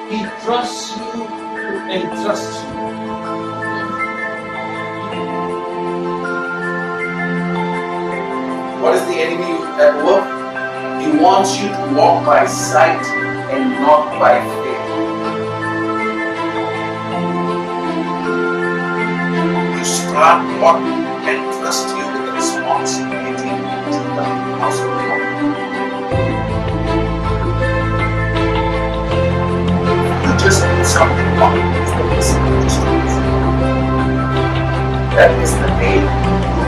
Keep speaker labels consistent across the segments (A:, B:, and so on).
A: He trusts you to entrust you. What is the enemy at work? He wants you to walk by sight and not by faith. You start what and trust you with the responsibility to the house of God. You just need something wrong. That is the day you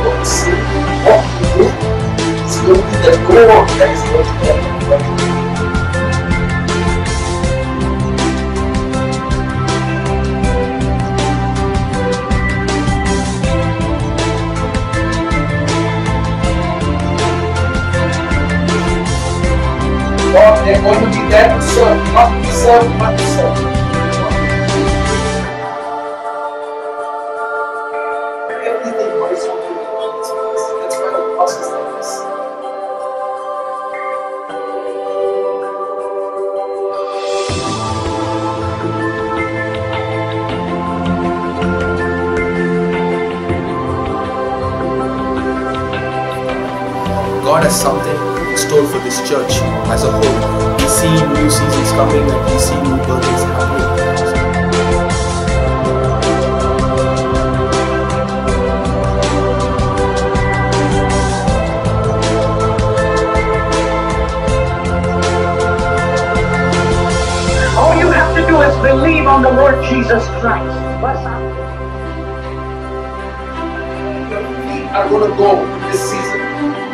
A: will see what you do. It's going to be the goal that is going to get you. God, they're going to be there to serve, not to be served, but to serve. Everything horizontally in its place. That's why the process like this. God has something in store for this church as a whole. We see new seasons coming and we see new birthdays happening.
B: All you have to do is believe on the Lord Jesus Christ.
A: We are going to go this season.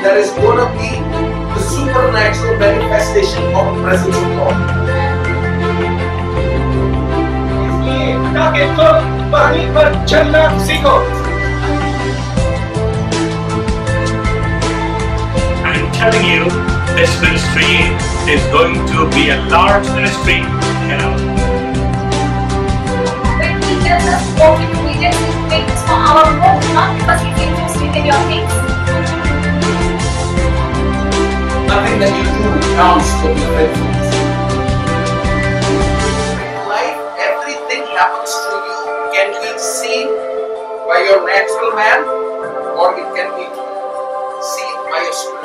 A: There is going to be the supernatural manifestation of the presence of God.
C: I'm telling you, this ministry is going to be a large ministry.
D: When he tells us walk in obedience, he's doing this for our good, not because he's interested in your things.
A: Nothing that you do counts for your faithfulness. In life, everything happens to you can be seen by your natural man, or it can be seen by your spirit.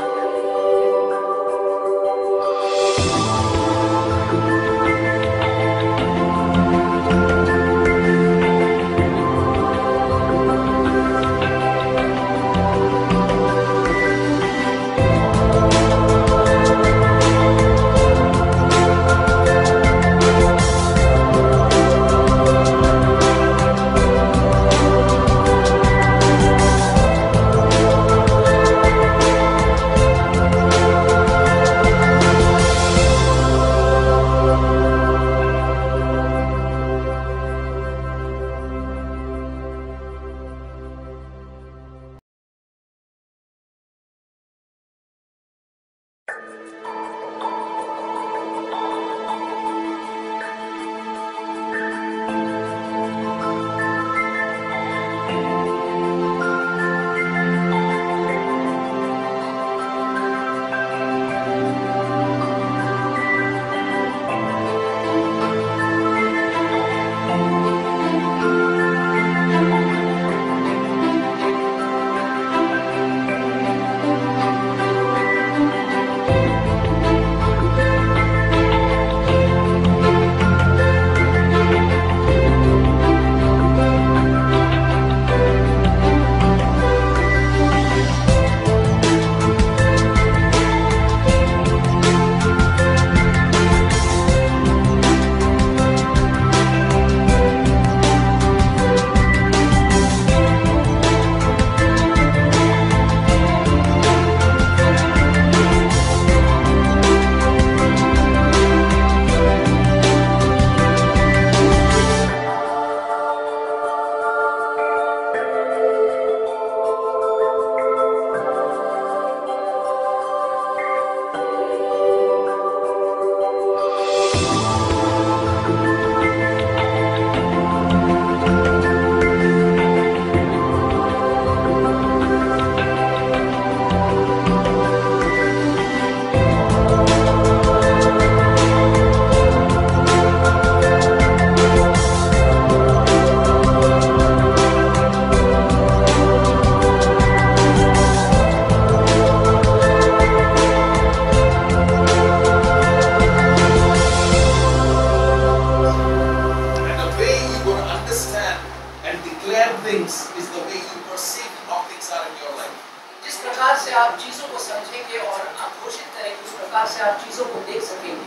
E: प्रकार से आप चीजों को देख सकेंगे।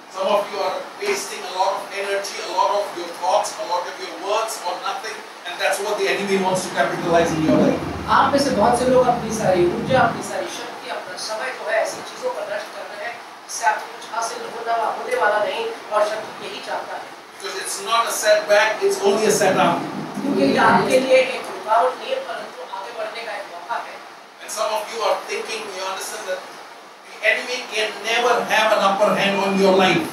A: Some of you are wasting a lot of energy, a lot of your thoughts, a lot of your words on nothing, and that's what the enemy wants to capitalize in your life.
E: आप में से बहुत से लोग अपनी सारी ऊर्जा, अपनी सारी शक्ति, अपना समय जो है ऐसी चीजों पर नष्ट कर रहे हैं जिससे आपको कुछ हासिल होने वाला नहीं, और शत्रु यही चाहता है।
A: Because it's not a setback, it's only a setup.
E: क्योंकि ये आपके लिए एक रुकावट नहीं है, परंतु आगे बढ़ने का एक मौका है।
A: And some of you are thinking, you understand that the enemy can never have an upper hand on your life.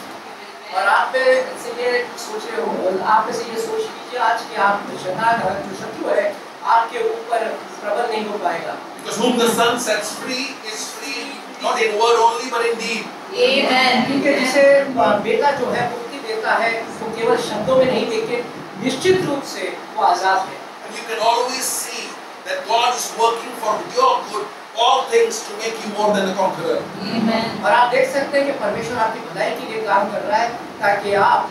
E: और आप में से ये सोच रहे हो, आप में से ये सोच लीजिए आज कि आप शैतान जो शत्रु है आपके ऊपर प्रबल नहीं हो पाएगा।
A: Because whom the Son sets free is free, not in word only but in deed.
E: Amen. क्योंकि जिसे बेटा जो है मुक्ति देता है वो केवल शब्दों में नहीं लेकिन निश्चित रूप से वो आजाद है।
A: And you can always see that God is working for your good, all things to make you more than a conqueror.
E: Amen. और आप देख सकते हैं कि परमेश्वर आपकी भलाई के लिए काम कर रहा है ताकि आप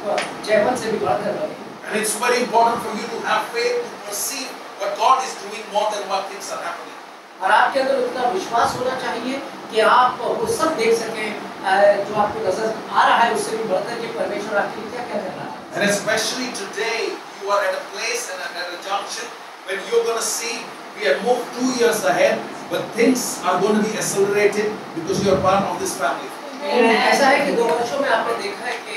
E: जयवंत से भी बढ़कर रहें।
A: And it's very important for you to have faith to perceive what God is doing more than what things are happening.
E: और आपके अंदर उतना विश्वास होना चाहिए कि आप वो सब देख सकें जो आपको नजर आ रहा है उससे भी बढ़कर कि परमेश्वर आपके लिए क्या क्या कर रहा है।
A: And especially today, you are at a place and at a junction when you're going to see we have moved 2 years ahead, but things are going to be accelerated because you are part of this family.
E: ऐसा है कि 2 वर्षों में आपने देखा है कि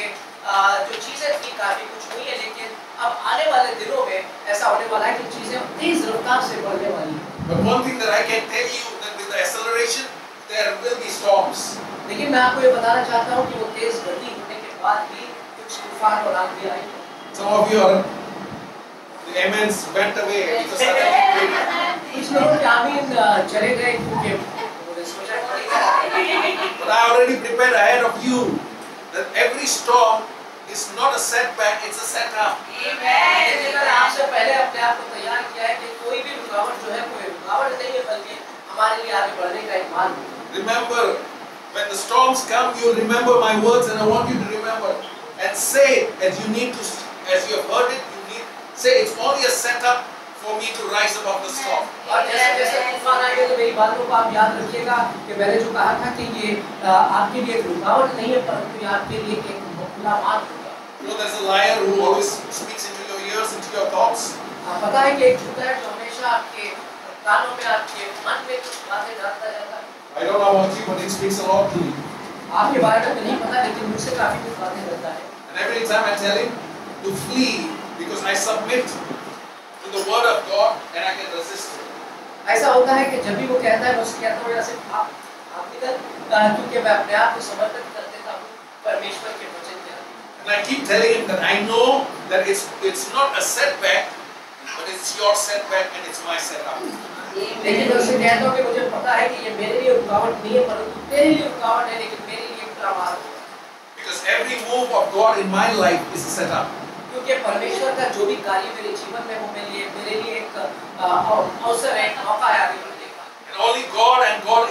E: जो चीजें थी काफी कुछ हुई है, लेकिन अब आने वाले दिनों में ऐसा होने वाला है कि चीजें तेज रफ्तार से बढ़ने वाली हैं।
A: But one thing that I can tell you that with the acceleration, there will be storms.
E: लेकिन मैं आपको ये बताना चाहता हूँ कि वो तेज गति होने के बाद भी कुछ तूफान और आंधी आएगी।
A: Some of you are the amens went away because of that.
E: कुछ लोगों के आमीन चले गए क्योंकि उन्होंने सोचा कि
A: But I already prepared ahead of you that every storm is not a setback, it's a setup.
E: लेकिन मैंने आपसे पहले अपने आप को तैयार किया है कि कोई भी रुकावट जो है कोई रुकावट नहीं है बल्कि हमारे लिए आगे बढ़ने का एक मार्ग है।
A: Remember, when the storms come, you remember my words, and I want you to remember and say as you need to, as you have heard it, you need say it's only a setup for me to rise above the storm.
E: और जैसे तूफान आएंगे तो मेरी बातों को आप याद रखिएगा कि मैंने जो कहा था कि ये आपके लिए एक रुकावट नहीं है परंतु ये आपके लिए एक खुला मार्ग होगा।
A: You know, there's a liar who always speaks into your ears, into your thoughts.
E: पता है कि एक झूठा है जो हमेशा आपके कानों में आपके मन में कुछ बातें डालता रहता है।
A: I don't know about you, but he speaks a lot to you.
E: आपके बारे में तो नहीं पता लेकिन मुझसे काफी कुछ बातें करता है।
A: And every time I tell him to flee because I submit to the word of God and I can resist it.
E: ऐसा होता है कि जब भी वो कहता है मैं उससे कहता हूँ ऐसे आप निकल क्योंकि मैं अपने आप को समर्पित कर देता हूँ परमेश्वर के वचन के आगे।
A: And I keep telling him that I know that it's not a setback, but it's your setback and it's my setup.
E: लेकिन मैं उससे कहता हूँ कि मुझे पता है कि ये मेरे लिए रुकावट नहीं है परंतु तेरे लिए रुकावट है लेकिन मेरे लिए खुला मार्ग है।
A: Because every move of God in my life is a setup.
E: क्योंकि परमेश्वर का जो भी कार्य मेरे जीवन में वो मेरे लिए एक अवसर है, एक मौका है आगे बढ़ने का।
A: And only God and God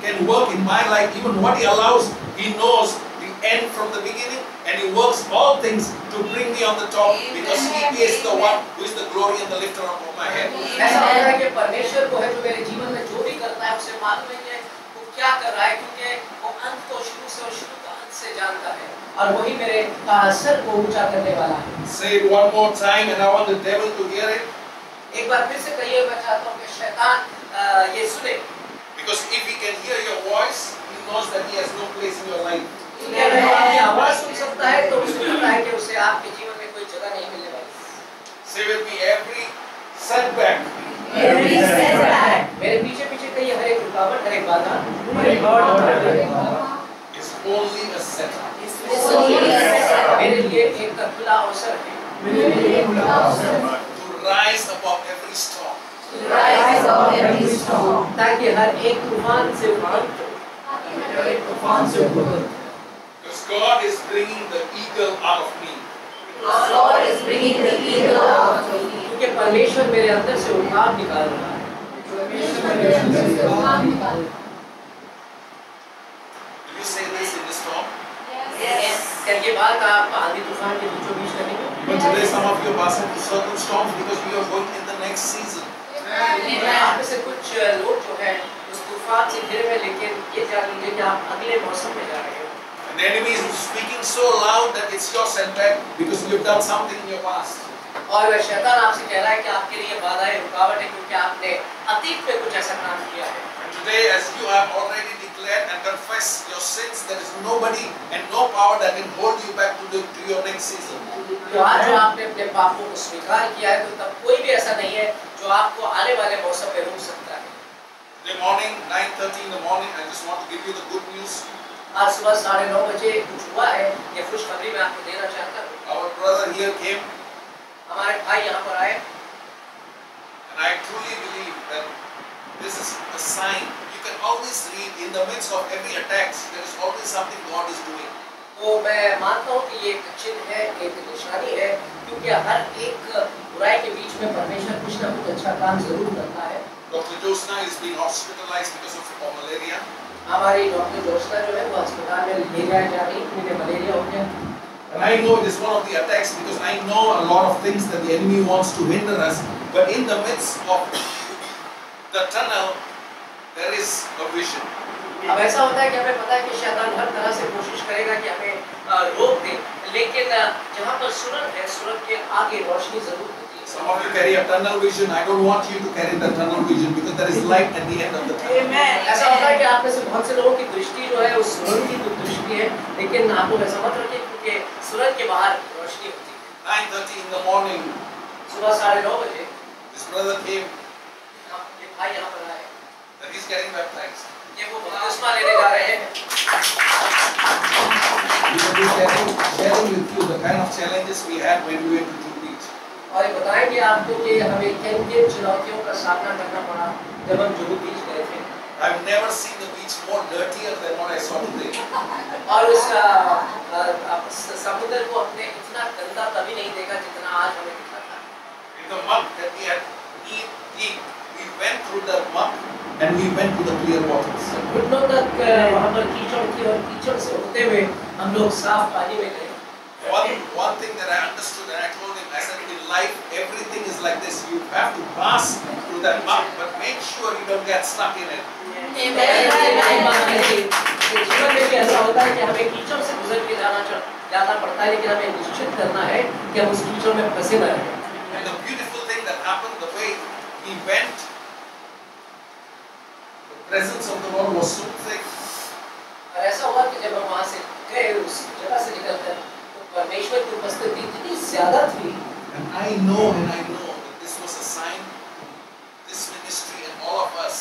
A: can work in my life. Even what He allows, He knows the end from the beginning, and He works all things to bring me on the top because He is the one who is the glory and the lifter up of my head.
E: ऐसा होता है कि परमेश्वर को है जो मेरे जीवन में जो भी करता है उसे मालूम है वो क्या कर रहा है क्योंकि वो अंत को शुरू से और शुरू का अंत से जानता है और वही मेरे सर को ऊंचा करने वाला है।
A: Say it one more time, and I want the devil to hear it.
E: एक बार फिर से कहिए, मैं चाहता हूँ कि शैतान ये सुने।
A: Because if he can hear your voice, he knows that he has no place in your life.
E: अगर वो आपकी आवाज सुन सकता है तो उसे पता है कि उसे आपके जीवन में कोई जगह नहीं मिलने वाली।
A: Say with me, every setback.
E: Every setback. मेरे पीछे पीछे कहिए, हर एक रुकावट, हर एक बाधा
A: is only a setup.
E: मेरे लिए एक खुला अवसर है।
A: To rise above every storm.
E: ताकि हर एक तूफान से
A: Because God is bringing the eagle out of me.
E: क्योंकि परमेश्वर मेरे अंदर से उड़ान निकाल रहा है।
A: Will you say this in the storm?
E: क्या ये बात आप आंधी तूफान के बीचों बीच करेंगे?
A: But today some of you are passing through certain storms because we are going in the next season.
E: आप में से कुछ लोग जो है उस तूफान से घिरे हुए, लेकिन ये जान लीजिए कि आप अगले मौसम में जा रहे हो।
A: And the enemy is speaking so loud that it's your setback because you've done something in your past.
E: और वह शैतान आपसे कह रहा है कि आपके लिए बाधा है, रुकावट है, क्योंकि आपने अतीत में कुछ ऐसा काम किया है।
A: And today, as you have already declared and confessed your sins, there is nobody and no power that can hold you back to your next season.
E: तो आज जो आपने अपने पापों को स्वीकार किया है, तो तब कोई भी ऐसा नहीं है जो आपको आने वाले मौसम में रोक सकता है।
A: Today morning, 9:30 in the morning, I just want to give you the good news.
E: आज सुबह 9:30 बजे कुछ हुआ है, ये खुशखबरी मैं आपको देना चाहता हूँ।
A: Our brother here came,
E: हमारे भाई यहाँ पर आए,
A: and I truly believe that this is a sign. You can always read in the midst of every attack, there is always something God is doing.
E: तो मैं मानता हूँ कि ये एक चिन्ह है, एक निशानी है, क्योंकि हर एक बुराई के बीच में परमेश्वर कुछ ना कुछ अच्छा काम जरूर करता है।
A: Dr. Josna is being hospitalized because of malaria.
E: हमारी डॉक्टर जोशना जो है वो अस्पताल में ले जाए जा रही, उन्हें मलेरिया हो गया।
A: And I know it is one of the attacks because I know a lot of things that the enemy wants to hinder us. But in the midst of the tunnel, there is a vision.
E: अब ऐसा होता है कि हमें पता है कि शैतान हर तरह से कोशिश करेगा कि हमें रोक दे, लेकिन जहाँ पर सुरंग है, सुरंग के आगे रोशनी जरूर होती है।
A: Some of you carry a tunnel vision. I don't want you to carry the tunnel vision because there is light at the end of the tunnel.
E: ऐसा होता है कि आप में से बहुत से लोगों की दृष्टि जो है वो सुरंग की तो दृष्टि है, लेकिन आप लोग ऐसा मत रखिए क्योंकि सुरंग के बाहर रोशनी होती है।
A: 9:30 in the morning,
E: सुबह 9:30 बजे
A: this brother came
E: ये भाई यहाँ पर आए,
A: that he's getting baptized.
E: ये वो बपतिस्मा लेने जा रहे हैं।
A: We will be sharing with you the kind of challenges we had when we went to Juhu Beach.
E: और ये बताएंगे आपको कि हमें किन किन चुनौतियों का सामना करना पड़ा जब हम जुहू बीच गए थे।
A: I've never seen the beach more dirtier than what I saw today.
E: और उस समुद्र को हमने इतना गंदा कभी नहीं देखा जितना आज हमें दिखा था।
A: In the muck that we had eaten, we went through the muck and we went to the clear waters.
E: घुटनों तक वहाँ पर कीचड़ थी और कीचड़ से होते हुए हम लोग साफ पानी में गए।
A: One thing that I understood and I told him, I said in life everything is like this. You have to pass through that muck, but make sure you don't get stuck in it.
E: जीवन में भी ऐसा होता है कि हमें कीचड़ से गुजर के जाना पड़ता है, लेकिन हमें निश्चित करना है कि हम उस कीचड़ में फंसे न रहें।
A: And the beautiful thing that happened, the way we went, the presence of the Lord was so thick.
E: और ऐसा हुआ कि जब हम वहाँ से गए, उस जगह से निकलकर, तो परमेश्वर की उपस्थिति इतनी ज़्यादा थी।
A: And I know that this was a sign, this ministry and all of us,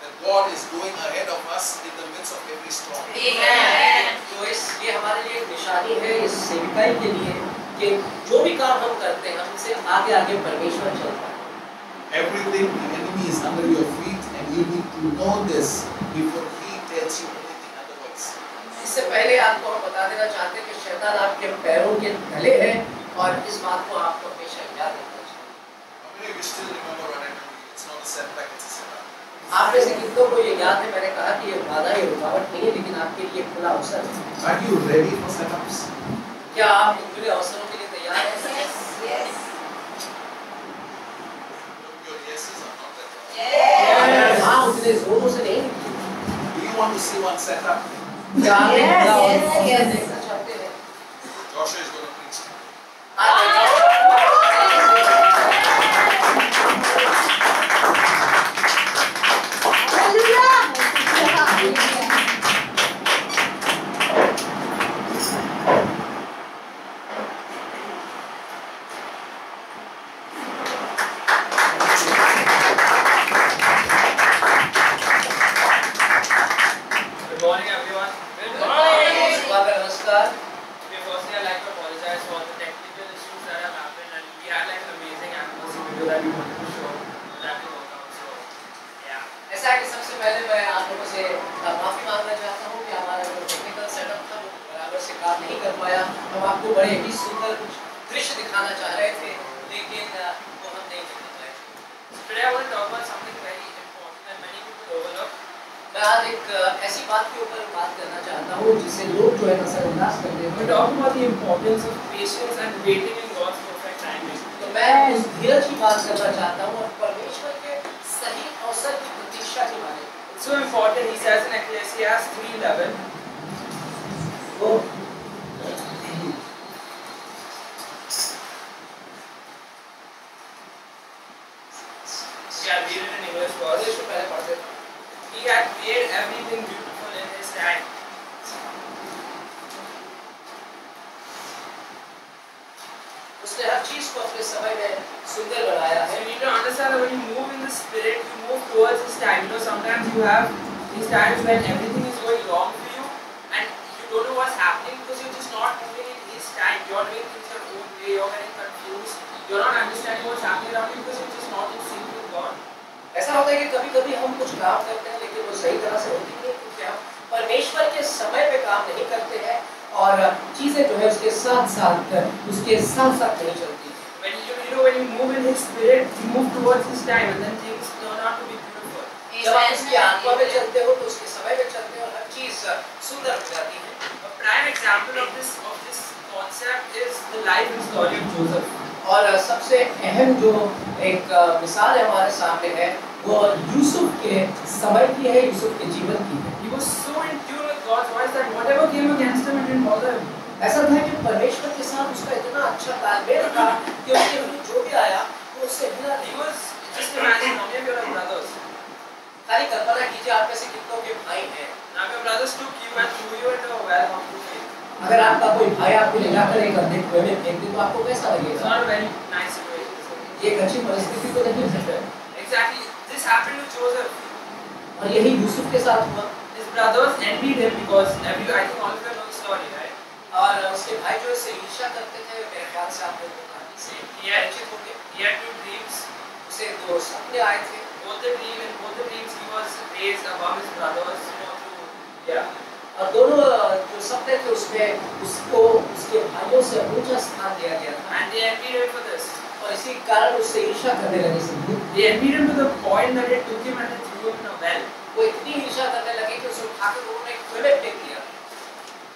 A: that God is going ahead of us in the midst of every storm.
E: तो ये हमारे लिए एक निशानी है इस सेविकाई के लिए कि जो भी काम हम करते हैं हमसे आगे आगे परमेश्वर चलता है।
A: Everything, the enemy is under your feet and you need to know this before he tells you anything otherwise.
E: इससे पहले आपको हम बता देना चाहते हैं कि शैतान आपके पैरों के तले है और इस बात को आपको हमेशा याद रखना चाहिए।
A: How many of you still remember what I told you? It's not a setback, it's a setup.
E: आप में से कितनों को ये याद है, मैंने कहा कि ये बाधा ये रुकावट नहीं है, लेकिन आपके लिए खुला अवसर है।
A: Are you ready for setups?
E: क्या आप इन खुले अवसरों के लिए तैयार हैं?
A: Your yeses are not that.
E: हाँ, उतने जोरों से नहीं।
A: Do you want to see one setup?
E: क्या आप एक खुला अवसर देखना चाहते हैं?
A: Joshua is going to preach.
F: Good morning, everyone.
E: सुबह का नमस्कार।
F: Firstly, I'd like to apologize for the technical issues that have happened, and we had like an amazing animals video that we wanted to show that didn't work out. So, yeah.
E: ऐसा है कि सबसे पहले मैं आप लोगों से माफी मांगना चाहता हूँ कि हमारा जो टेक्निकल सेटअप था वो बराबर से काम नहीं कर पाया। हम आपको बड़े ही सुंदर कुछ दृश्य दिखाना चाह रहे थे, लेकिन वो हम नहीं दिखा पाए।
F: So today I want to talk about something very important that many people overlook.
E: मैं आज एक ऐसी बात के ऊपर बात करना चाहता हूँ जिसे लोग जो है नजरअंदाज कर देते
F: We're
E: हैं।
F: talking about the importance of patience and waiting in God's perfect timing.
E: तो मैं उस धीरज की बात करना चाहता हूँ और परमेश्वर के सही अवसर की प्रतीक्षा के बारे में।
F: So important, he says in Ecclesiastes 3:11.
E: वो
F: Yeah, read it in English first.
E: English में पहले पढ़ते थे।
F: He had made everything beautiful in his time.
E: उसने हर चीज को अपने समय में सुंदर बनाया
F: So
E: है।
F: you need to understand that when you move in the spirit, you move towards his time. You know, sometimes you have these times when everything is going wrong for you and you don't know what's happening because you're just not moving in his time. You're doing things your own way, you're getting confused, you're not understanding what's happening around you because you're just not in sync with God.
E: ऐसा होता है कि कभी-कभी हम कुछ काम करते हैं लेकिन वो सही तरह से होती नहीं क्योंकि हम परमेश्वर के समय पे काम नहीं करते हैं और चीजें जो है उसके साथ-साथ नहीं चलती।
F: When you move in his spirit, you move towards his time and then things turn out to be beautiful.
E: जब आप उसकी आत्मा में चलते हो तो उसके समय में चलते हो और हर चीज सुंदर हो जाती है।
F: A prime example of this concept is the life and story of Joseph.
E: और सबसे अहम जो एक मिसाल है हमारे सामने है वो यूसुफ के समय की है, यूसुफ के जीवन की है।
F: He was so in tune with God's voice that whatever came against him, it didn't bother him.
E: ऐसा था कि परमेश्वर के साथ उसका इतना अच्छा तालमेल था कि उसके विरुद्ध जो भी आया वो उससे हिला
F: He
E: नहीं।
F: was just imagine how many of your brothers.
E: खाली कल्पना कीजिए आप में से कितनों के भाई हैं।
F: Now your brothers took you and threw you into a well of faith.
E: अगर आपका कोई भाई आपको ले जाकर एक अंधे कुएं में फेंक दे तो आपको कैसा
F: It's
E: लगेगा?
F: not a very nice situation.
E: ये एक अच्छी परिस्थिति तो नहीं है।
F: Exactly. This happened to Joseph.
E: और यही यूसुफ के साथ हुआ।
F: His brothers envied him because I think all of you know the story, right?
E: और उसके भाई जो उससे ईर्ष्या करते थे मेरे ख्याल से आप लोगों को कहानी से परिचित होंगे।
F: He had two dreams.
E: उसे दो सपने आए थे।
F: Both the dreams he was raised above his brothers, through
E: और दोनों जो सपने थे उसमें उसको उसके भाइयों से ऊंचा स्थान दिया गया था।
F: and they envied him for this.
E: और इसी कारण उससे ईर्ष्या करने लगे सब।
F: They envied him to the point that they took him and they threw him in a well.
E: वो इतनी ईर्ष्या करने लगे कि उसे उठाकर लोगों ने कुएं में फेंक दिया।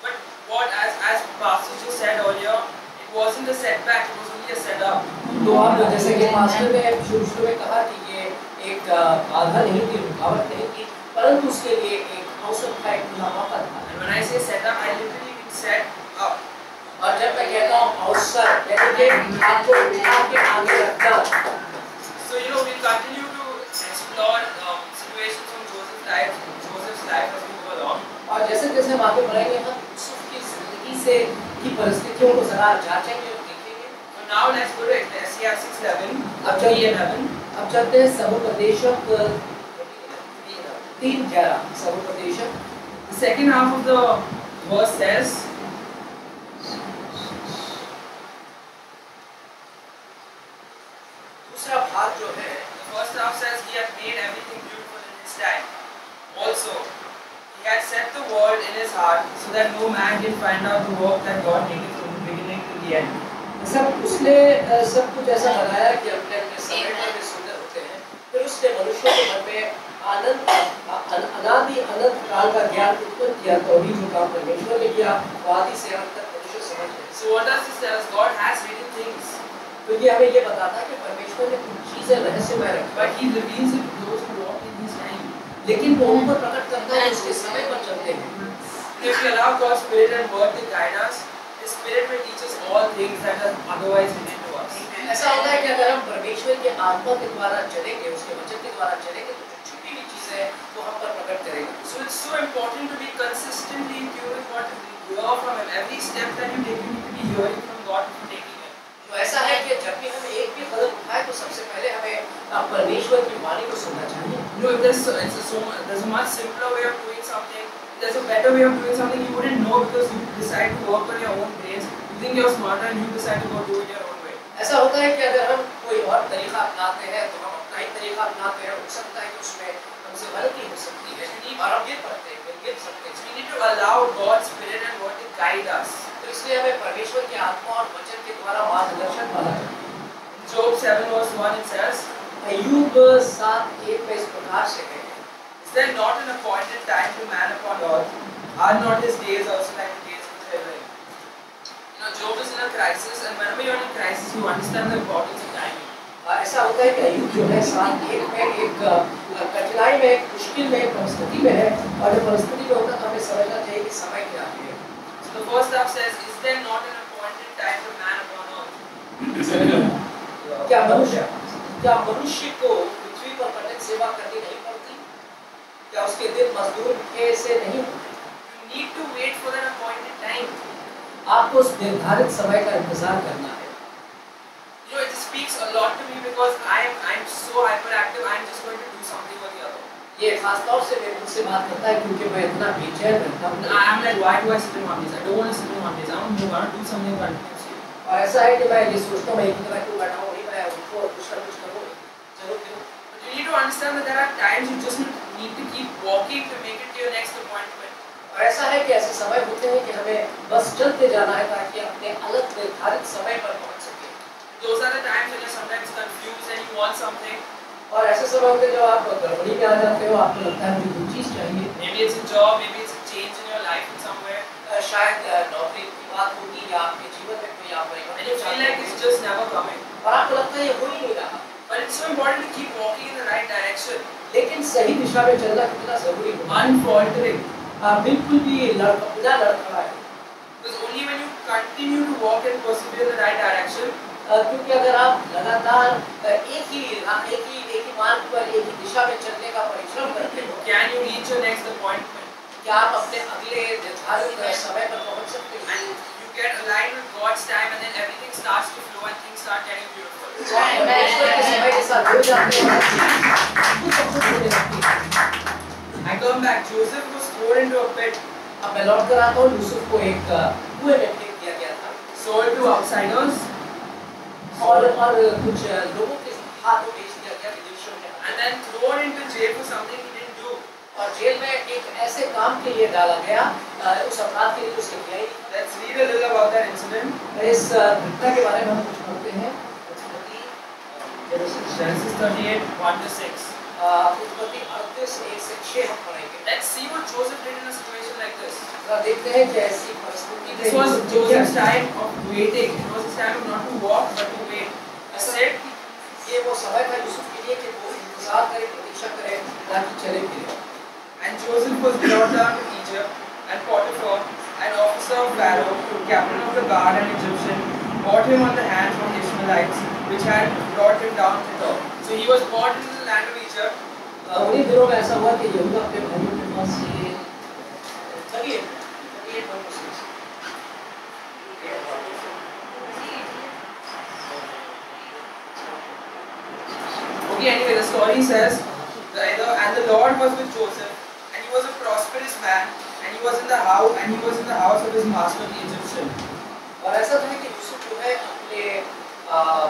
F: But what, as Pastor just said earlier, it wasn't a setback, it was only a setup.
E: तो आप जैसे कि पास्टर ने शुरू में कहा कि ये एक बाधा नहीं थी, रुकावट नहीं थी, परंतु उसके लिए एक अवसर था, एक मौका था।
F: And when I say setup, I literally mean set up.
E: और जब मैं कहता हूँ अवसर, यानी कि आपको उठा के आगे रखना।
F: So we continue to explore situations from Joseph's life as we go along.
E: और जैसे जैसे हम आगे बढ़ेंगे हम यूसुफ की जिंदगी से की परिस्थितियों को जरा जांचेंगे और देखेंगे।
F: So now let's go to Ecclesiastes 6:11.
E: अब चलते हैं समुपदेशक 3:11 समुपदेशक।
F: The second half of the verse says,
E: दूसरा भाग जो है
F: the first half says he had made everything beautiful in his time. Also, he had set the world in his heart so that no man can find out the work that God made from the beginning to the end.
E: सब उसने सब कुछ ऐसा बनाया कि अपने अपने समय पर वे सुंदर होते हैं। फिर उसने मनुष्यों के मन में अनादि अनंत काल का ज्ञान उत्पन्न किया तो अभी जो काम परमेश्वर ने किया वो आदि से अंत तक मनुष्य समझ गए।
F: So what does this tell us? God has hidden things,
E: तो ये हमें ये बताता है कि परमेश्वर ने कुछ चीजें रहस्यमय रखी
F: but He reveals it to those who walk in His time.
E: लेकिन वो उन पर प्रकट करता है उसके समय पर चलते हैं।
F: If we allow God's Spirit and Word to guide us, His Spirit will teach us all things that are otherwise hidden to us.
E: ऐसा होता है कि अगर हम परमेश्वर के आत्मा के द्वारा चलेंगे, उसके वचन के द्वारा चलेंगे तो जो छुपी हुई चीजें हैं वो हम पर प्रकट करेंगे।
F: So it's so important to be consistently in tune with what you hear from Him. Every step that you take, you need to be hearing from God before taking it.
E: तो ऐसा है कि जब भी हम एक भी कदम उठाए तो सबसे पहले हमें परमेश्वर की वाणी को सुनना चाहिए।
F: There's a much simpler way of doing something. There's a better way of doing something you wouldn't know because you decide to work on your own brains. You think you're smarter and you decide to go do it your own way.
E: ऐसा होता है कि अगर हम कोई और तरीका अपनाते हैं तो हम अपना ही तरीका अपनाते हैं। हो सकता है कि उसमें हमसे गलती हो सकती है और हम गिर सकते हैं।
F: So we need to allow God's Spirit and Word to guide us.
E: तो इसलिए हमें परमेश्वर की आत्मा और वचन के द्वारा मार्गदर्शन पाना चाहिए।
F: Job 7:1 it says,
E: अय्यूब 7:1 में इस प्रकार से है,
F: is there not an appointed time to man upon earth? Are not his days also like the days of heaven? Job is in a crisis, and whenever you're in a crisis, you understand the importance of timing.
E: ऐसा होता है कि अय्यूब जो है साल एक कठिनाई में, एक मुश्किल में, एक परिस्थिति में है, और जब परिस्थिति में होता है तो हमें समझना चाहिए कि समय क्या है।
F: So the first half says, is there not an appointed time for man upon earth?
E: क्या मनुष्य को पृथ्वी पर कठिन सेवा करनी नहीं पड़ती? क्या उसके दिन मजदूर के से नहीं होते?
F: You need to wait for that appointed time.
E: आपको उस निर्धारित समय का इंतजार करना है।
F: You know, it speaks a lot to me because I'm so hyperactive. I'm just going to do something or the other.
E: ये खास तौर से मेरे मुझसे बात करता है क्योंकि मैं इतना बेचैन रहता हूँ।
F: I'm like, why do I sit in one place? I don't want to sit in one place. I want to do something continuously.
E: और ऐसा है कि मैं ये सोचता हूँ मैं एक तरह क्यों बैठा हूँ, नहीं मैं उनको कुछ ना कुछ करूँ, चलो फिर।
F: But you need to understand that there are times you just need to keep walking to make it to your next appointment.
E: और ऐसा है कि ऐसे समय होते हैं कि हमें बस चलते जाना है ताकि अपने अलग निर्धारित समय पर पहुँच सके।
F: Those are the times when you're sometimes confused and you want something.
E: और ऐसे समय होते हैं जब आप गड़बड़ी में आ जाते हो, आपको लगता है मुझे कोई चीज़ चाहिए।
F: Maybe it's a job, maybe it's a change in your life in somewhere.
E: शायद नौकरी की बात होगी या आपके जीवन में कोई आप
F: And you feel like it's just never coming.
E: और आपको लगता है ये हो ही नहीं रहा।
F: But it's so important to keep walking in the right direction.
E: लेकिन सही दिशा में चलना कितना जरूरी है।
F: Unfaltering.
E: बिल्कुल भी बिना लड़खड़ाए।
F: Because only when you continue to walk and persevere in the right direction,
E: क्योंकि अगर आप लगातार एक ही मार्ग पर एक ही दिशा में चलने का परिश्रम करते हो,
F: can you reach your next appointment?
E: क्या आप अपने अगले निर्धारित समय पर पहुंच सकते हैं?
F: And you get aligned with God's time, and then everything starts to flow and things start getting beautiful.
E: परमेश्वर के समय के साथ जुड़ जाते हैं, कुछ कुछ होने लगती है।
F: I come back. Joseph was thrown into a pit,
E: अब मैं लौट कर आता हूँ, यूसुफ को एक कुएं में फेंक दिया गया था
F: sold to outsiders,
E: और कुछ लोगों के हाथों बेच दिया गया विदेशियों के हाथ।
F: and then thrown into jail for something he didn't do.
E: और जेल में एक ऐसे काम के लिए डाला गया, उस अपराध के लिए जो उसने किया ही नहीं।
F: Let's read a little about that incident.
E: इस घटना के बारे में हम कुछ पढ़ते हैं।
F: Genesis 38, 1 to 6.
E: उत्पत्ति 38:1-6 हम पढ़ेंगे।
F: Let's see what Joseph did in a situation like this.
E: जरा देखते हैं कि ऐसी परिस्थिति में
F: This was
E: यूसुफ
F: Joseph's
E: क्या-
F: time of waiting. It was his time of not to walk but to wait. He said,
E: ये वो समय था यूसुफ के लिए कि वो इंतजार करे, प्रतीक्षा करे, ताकि चले फिरे।
F: and Joseph was brought down to Egypt, and Potiphar, an officer of Pharaoh, captain of the guard and Egyptian, bought him on the hands of the Ishmaelites, which had brought him down thither. So he was brought into the land of Egypt.
E: उन्हीं दिनों में ऐसा हुआ कि यहूदा अपने भाइयों के पास से 38
F: Okay, anyway, the story says, and the Lord was with Joseph, and he was a prosperous man, and he was in the house of his master the Egyptian.
E: और ऐसा था कि यूसुफ जो है अपने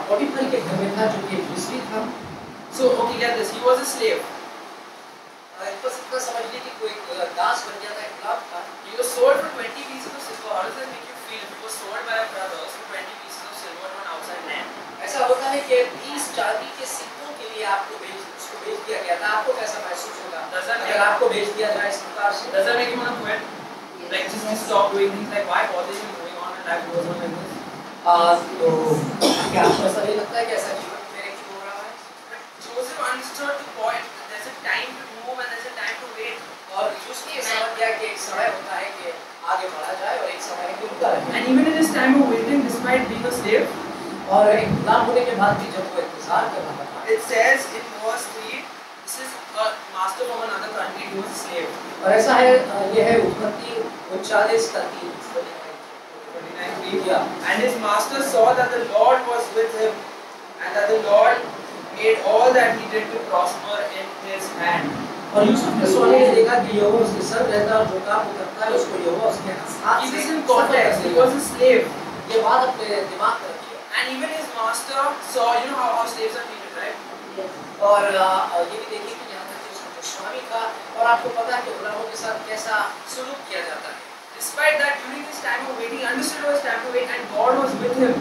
E: पोटीफर के घर में था जो कि मिस्री था।
F: So, okay, get this, he was a slave.
E: बस इतना समझ लीजिए कि कोई दास बन गया था, एक गुलाम था।
F: He was sold for 20 pieces of silver. How does that make you feel? He was sold by a brother for 20 pieces of silver to an outside man.
E: ऐसा होता है कि 30 चांदी के सिक्कों के लिए उसको बेच दिया गया था। आपको कैसा महसूस होगा अगर आपको बेच दिया जाए इस प्रकार से?
F: Does that make you want to quit? Like just to stop doing things like why bother you moving on and life goes on like this?
E: तो क्या आपको ऐसा नहीं लगता है कि ऐसा जीवन मेरे क्यों हो रहा है?
F: But Joseph understood the point. There's a time to move and there's a time to wait.
E: और यूसुफ ये समझ गया कि एक समय होता है कि आगे बढ़ा जाए और एक समय है कि रुका रहे।
F: And even in his time of waiting, despite being a slave,
E: और एक गुलाम होने के बाद भी जब वो इंतजार कर रहा था,
F: it says in verse 3, this is a master from another country who was a slave.
E: और ऐसा है ये है उत्पत्ति 39:3
F: And his master saw that the Lord was with him, and that the Lord made all that he did to prosper in his hand.
E: और यूसुफ ने सोने ने देखा कि यहोवा उसके संग रहता है और जो काम वो करता है उसको यहोवा उसके हाथ
F: Keep
E: से
F: this in
E: सफल
F: context.
E: कर
F: He
E: देगा।
F: was a slave,
E: ये बात अपने दिमाग में रखिए।
F: and even his master saw. You know how slaves are treated, right?
E: और ये भी देखिए कि यहाँ तक कि उसका जो स्वामी था और आपको पता है कि गुलामों के साथ कैसा सुलूक किया जाता है।
F: Despite that, during this time of waiting, he understood it was time to wait, and God was with him.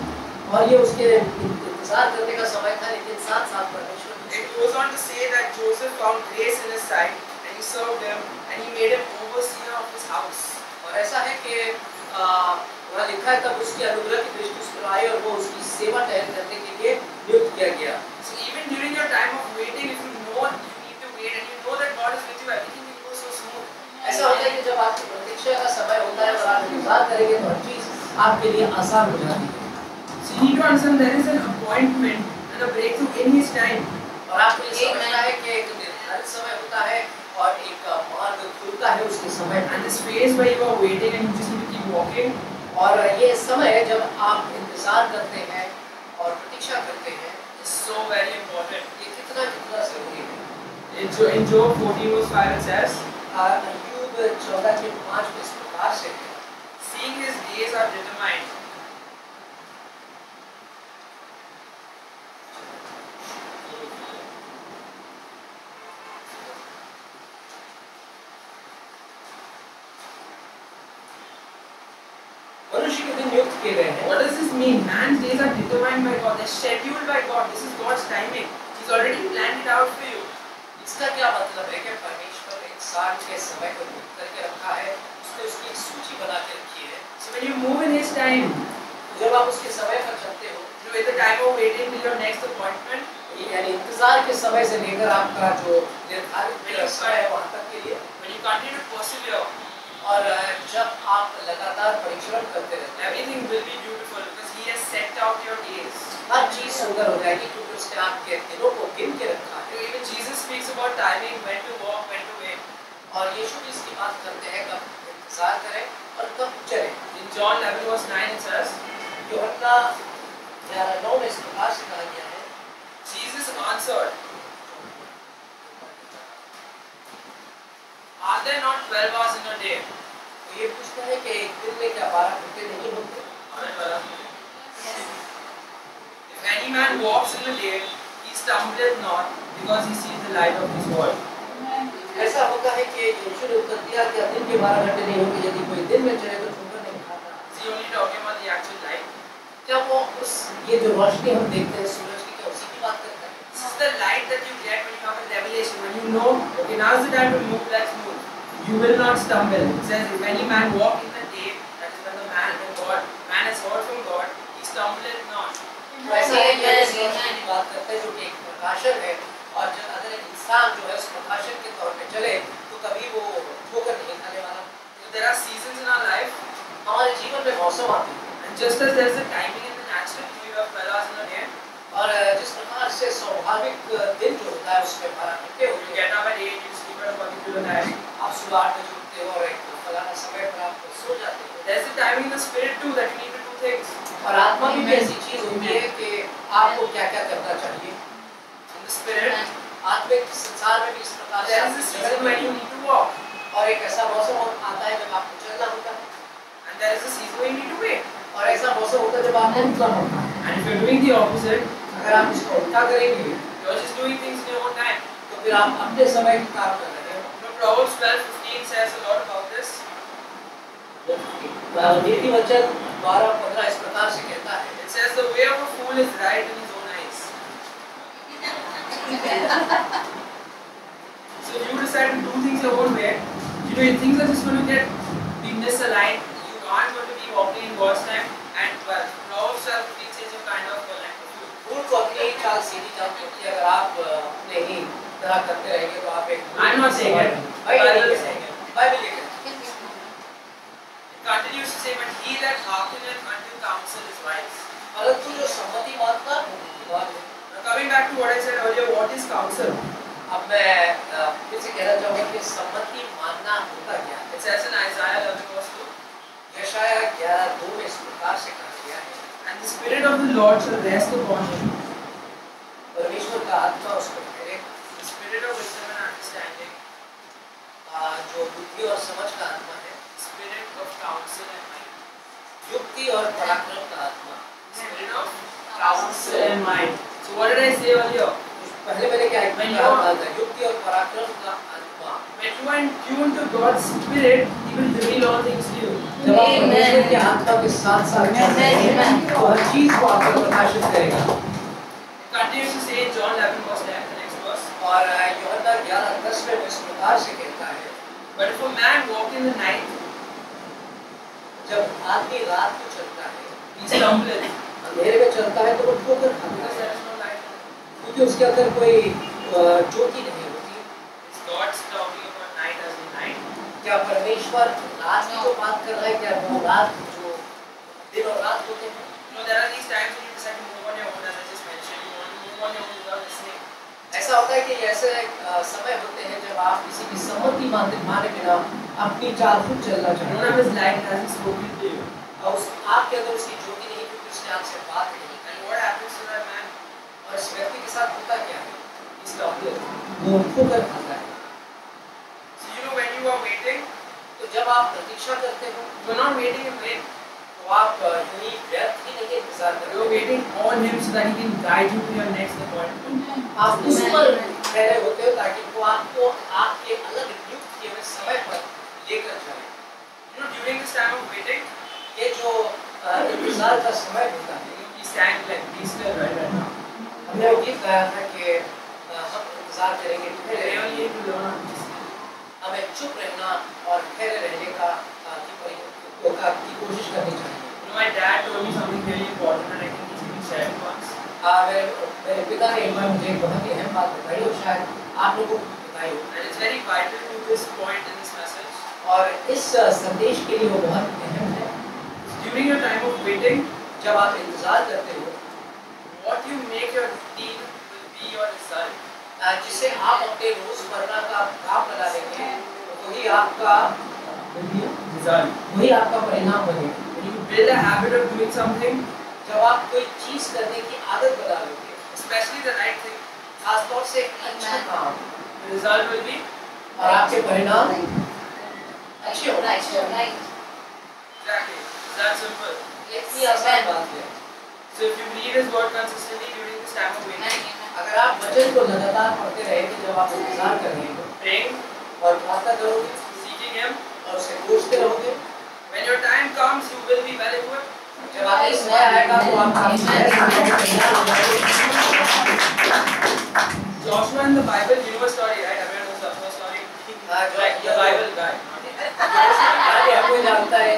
E: और ये उसके इंतजार करने का समय था, लेकिन साथ साथ परमेश्वर
F: It goes on to say that Joseph found grace in his sight, and he served him, and he made him overseer of his house.
E: और ऐसा है कि वहाँ लिखा है तब उसकी अनुग्रह की दृष्टि उस पर आई और वो उसकी सेवा टहल करने के लिए नियुक्त किया गया।
F: So even during your time of waiting, if you know you need to wait and you know that God is with you, everything will go so smooth.
E: ऐसा होता है कि जब आपकी प्रतीक्षा का समय होता है और आप इंतजार करेंगे तो हर चीज आपके लिए आसान हो जाती है।
F: So you need to understand there is an appointment and a breakthrough in His time.
E: और आपको ये समझना है कि एक निर्धारित समय होता है और एक मार्ग खुलता है उसके समय।
F: And this phase where you are waiting and you just need to keep walking.
E: और ये समय जब आप इंतजार करते हैं और प्रतीक्षा करते हैं
F: Is so very important.
E: ये कितना जरूरी है।
F: In Job 14:5 it says,
E: अय्यूब 14:5 में इस प्रकार से है,
F: seeing his days are determined.
E: मनुष्य के दिन नियुक्त किए गए हैं।
F: What does this mean? Man's days are determined by God. They're scheduled by God. This is God's timing. He's already planned it out for you.
E: इसका क्या मतलब है कि परमेश्वर इंसान के समय को नियुक्त करके रखा है, उसने उसकी एक सूची बना के रखी है।
F: So when you move in His time,
E: जब आप उसके समय पर चलते हो,
F: you at the time of waiting till your next appointment,
E: यानी इंतजार के समय से लेकर आपका जो निर्धारित समय है वहाँ तक के लिए,
F: when you continue to persevere,
E: और जब आप लगातार परिश्रम करते रहते हैं,
F: everything will be beautiful because He has set out your days.
E: हर चीज सुंदर हो जाएगी क्योंकि उसने आपके दिनों को गिन के रखा है।
F: So even Jesus speaks about timing, when to walk, when to wait.
E: और यीशु भी इसकी बात करते हैं कब इंतजार करें और कब चलें।
F: In John 11:9 it says,
E: यूहन्ना 11:9 में इस प्रकार से कहा गया है,
F: Jesus answered, are there not 12 hours in a day?
E: तो ये पूछता है कि एक दिन में क्या 12 घंटे नहीं होते?
F: Amen, brother. If any man walks in the day, he stumbleth not, because he sees the light of this world.
E: ऐसा होता है कि यीशु ने उत्तर दिया कि दिन के 12 घंटे नहीं होंगे, यदि कोई दिन में चले तो ठोकर नहीं खाता।
F: Is he only talking about the actual light?
E: क्या वो उस ये जो रोशनी हम देखते हैं सूरज की, क्या उसी की बात करता है?
F: This is the light that you get when you have a revelation, when you know, okay, now is the time to move, let's move. You will not stumble. It says, if any man walk in the day, that is when the man has heard from God, he stumbleth not.
E: तो ऐसा है कि इस रोशनी की बात करते हैं जो कि एक प्रकाशन है, और जब अगर एक इंसान जो है उस प्रकाशन के तौर पे चले तो कभी वो ठोकर नहीं खाने वाला।
F: So there are seasons in our life,
E: हमारे जीवन में मौसम आते हैं,
F: and just as there is a timing in the natural, you have 12 hours in a day.
E: और जिस प्रकार से स्वाभाविक दिन जो होता है उसमें 12 घंटे
F: You
E: होते हैं।
F: get up at 8, you sleep at a particular time.
E: आप सुबह 8 बजे उठते हो और एक फलाना समय पर आप सो जाते हो।
F: There is a timing in the spirit too that you need to do things.
E: और आत्मा में भी ऐसी चीज होती है कि आपको क्या क्या करना चाहिए।
F: In the spirit,
E: आत्मिक संसार में भी इस प्रकार से
F: there is a season when you need to walk,
E: और एक ऐसा मौसम आता है जब आपको चलना होता है,
F: and there is a season when you need to wait.
E: और ऐसा मौसम होता है जब आपको रुकना होता है।
F: And if you're doing the opposite,
E: अगर आप इसको उल्टा करेंगे
F: you're just doing things in your own time.
E: तो फिर आप अपने समय की काम कर रहे हो।
F: Proverbs 12:15 says a lot about this.
E: नीति वचन 12:15 इस प्रकार से कहता है,
F: It says the way of a fool is right in his own eyes. So if you decide to do things your own way, things are just going to be misaligned. You aren't going to be walking in God's time. And Proverbs 12:15 says you're kind of like a fool.
E: फूल को अपनी चाल सीधी चाल होती है, अगर आप अपने ही तरह करते रहेंगे तो आप एक
F: I'm not saying it. Bible is saying it.
E: Bible लिखा है।
F: It continues to say, but he that hearkeneth unto counsel is wise.
E: परंतु जो सम्मति मानता है वो बुद्धिमान है।
F: Now coming back to what I said earlier, what is counsel?
E: अब मैं फिर से कहना चाहूँगा कि सम्मति मानना होता क्या है।
F: It says in Isaiah 11:2,
E: यशायाह 11:2 में इस प्रकार से कहा गया है,
F: and the spirit of the Lord shall rest upon him,
E: परमेश्वर का आत्मा उसको ठहरे,
F: the spirit of wisdom and understanding,
E: जो बुद्धि और समझ का आत्मा है,
F: the spirit of counsel and might,
E: युक्ति और पराक्रम का आत्मा।
F: the spirit of counsel and might. So what did I say earlier?
E: पहले मैंने क्या कहा था, युक्ति और पराक्रम का आत्मा।
F: When you are in tune to God's spirit, He will reveal all things to you.
E: जब आप परमेश्वर के आत्मा के साथ साथ चलते हैं तो हर चीज को आपको प्रकाशित करेगा।
F: It continues to say in John 11:10, the next verse.
E: और यूहन्ना 11:10 में वो इस प्रकार से कहता है,
F: But if a man walk in the night,
E: जब आदमी रात को चलता है,
F: he stumbles
E: अंधेरे में चलता है तो वो ठोकर खाता
F: because
E: है,
F: there is no light.
E: क्योंकि उसके अंदर कोई ज्योति नहीं होती।
F: Is God talking about night as in night?
E: क्या परमेश्वर रात की जो बात कर रहा है, क्या वो रात जो दिन और रात होते हैं?
F: You know, there are these times when you decide to move on your own, as I just mentioned. You want to move on your own without listening.
E: ऐसा होता है कि ऐसे समय होते हैं जब आप किसी की सम्मति माने बिना अपनी चाल खुद चलना
F: You don't
E: चाहते
F: have his light, hasn't spoken to you.
E: हैं और उस आपके अंदर उसकी ज्योति नहीं, क्योंकि उसने आपसे बात नहीं की।
F: And what happens to that man?
E: और इस व्यक्ति के साथ होता क्या है? इस डॉक्टर वो ठोकर खाता है।
F: So you know, when you are waiting,
E: तो जब आप प्रतीक्षा करते हो
F: you're not waiting in vain.
E: तो आप यूं ही व्यर्थ ही नहीं इंतजार करते
F: You're
E: हो।
F: waiting on him so that he can guide you to your next appointment.
E: आप उस पर ठहरे होते हो ताकि वो आपको आपके अलग नियुक्त किए हुए समय पर लेकर जाए।
F: You know, during this time of waiting,
E: ये जो इंतजार का समय होता है,
F: he sang like be still right now.
E: हमने वो गीत गाया था कि हम इंतजार करेंगे, ठहरे
F: They
E: रहेंगे।
F: only need to learn how to listen.
E: हमें चुप रहना और ठहरे रहने की कोशिश करनी चाहिए।
F: You know, my dad told me something really important, and I think he should share it once.
E: मेरे पिता ने एक बार मुझे एक बहुत ही अहम बात बताई और शायद आप लोगों को बताई हो,
F: And it's very vital to this point in this message.
E: और इस संदेश के लिए वो बहुत अहम है।
F: During your time of waiting,
E: जब आप इंतजार करते हो,
F: what you make your routine will be your result.
E: जिसे आप अपने रोजमर्रा का काम बना लेंगे, वही आपका परिणाम बनेगा।
F: When you build a habit of doing something,
E: जब आप कोई चीज करने की आदत बना लोगे,
F: especially the right thing,
E: खासतौर से एक अच्छा काम,
F: the result will be
E: और आपके परिणाम अच्छे होंगे।
F: exactly. It's that simple.
E: इतनी आसान बात है।
F: So if you read His word consistently during this time of waiting,
E: अगर आप वचन को लगातार पढ़ते रहेंगे जब आप इंतजार कर रहे हो
F: praying,
E: और प्रार्थना करोगे
F: seeking Him,
E: और उसे खोजते रहोगे,
F: when your time comes, you will be well equipped.
E: जब आपका समय आएगा तो आप
F: Joshua in the Bible, you know a story, right? Everyone knows Joshua's story. Like the Bible guy.
E: कोई जानता है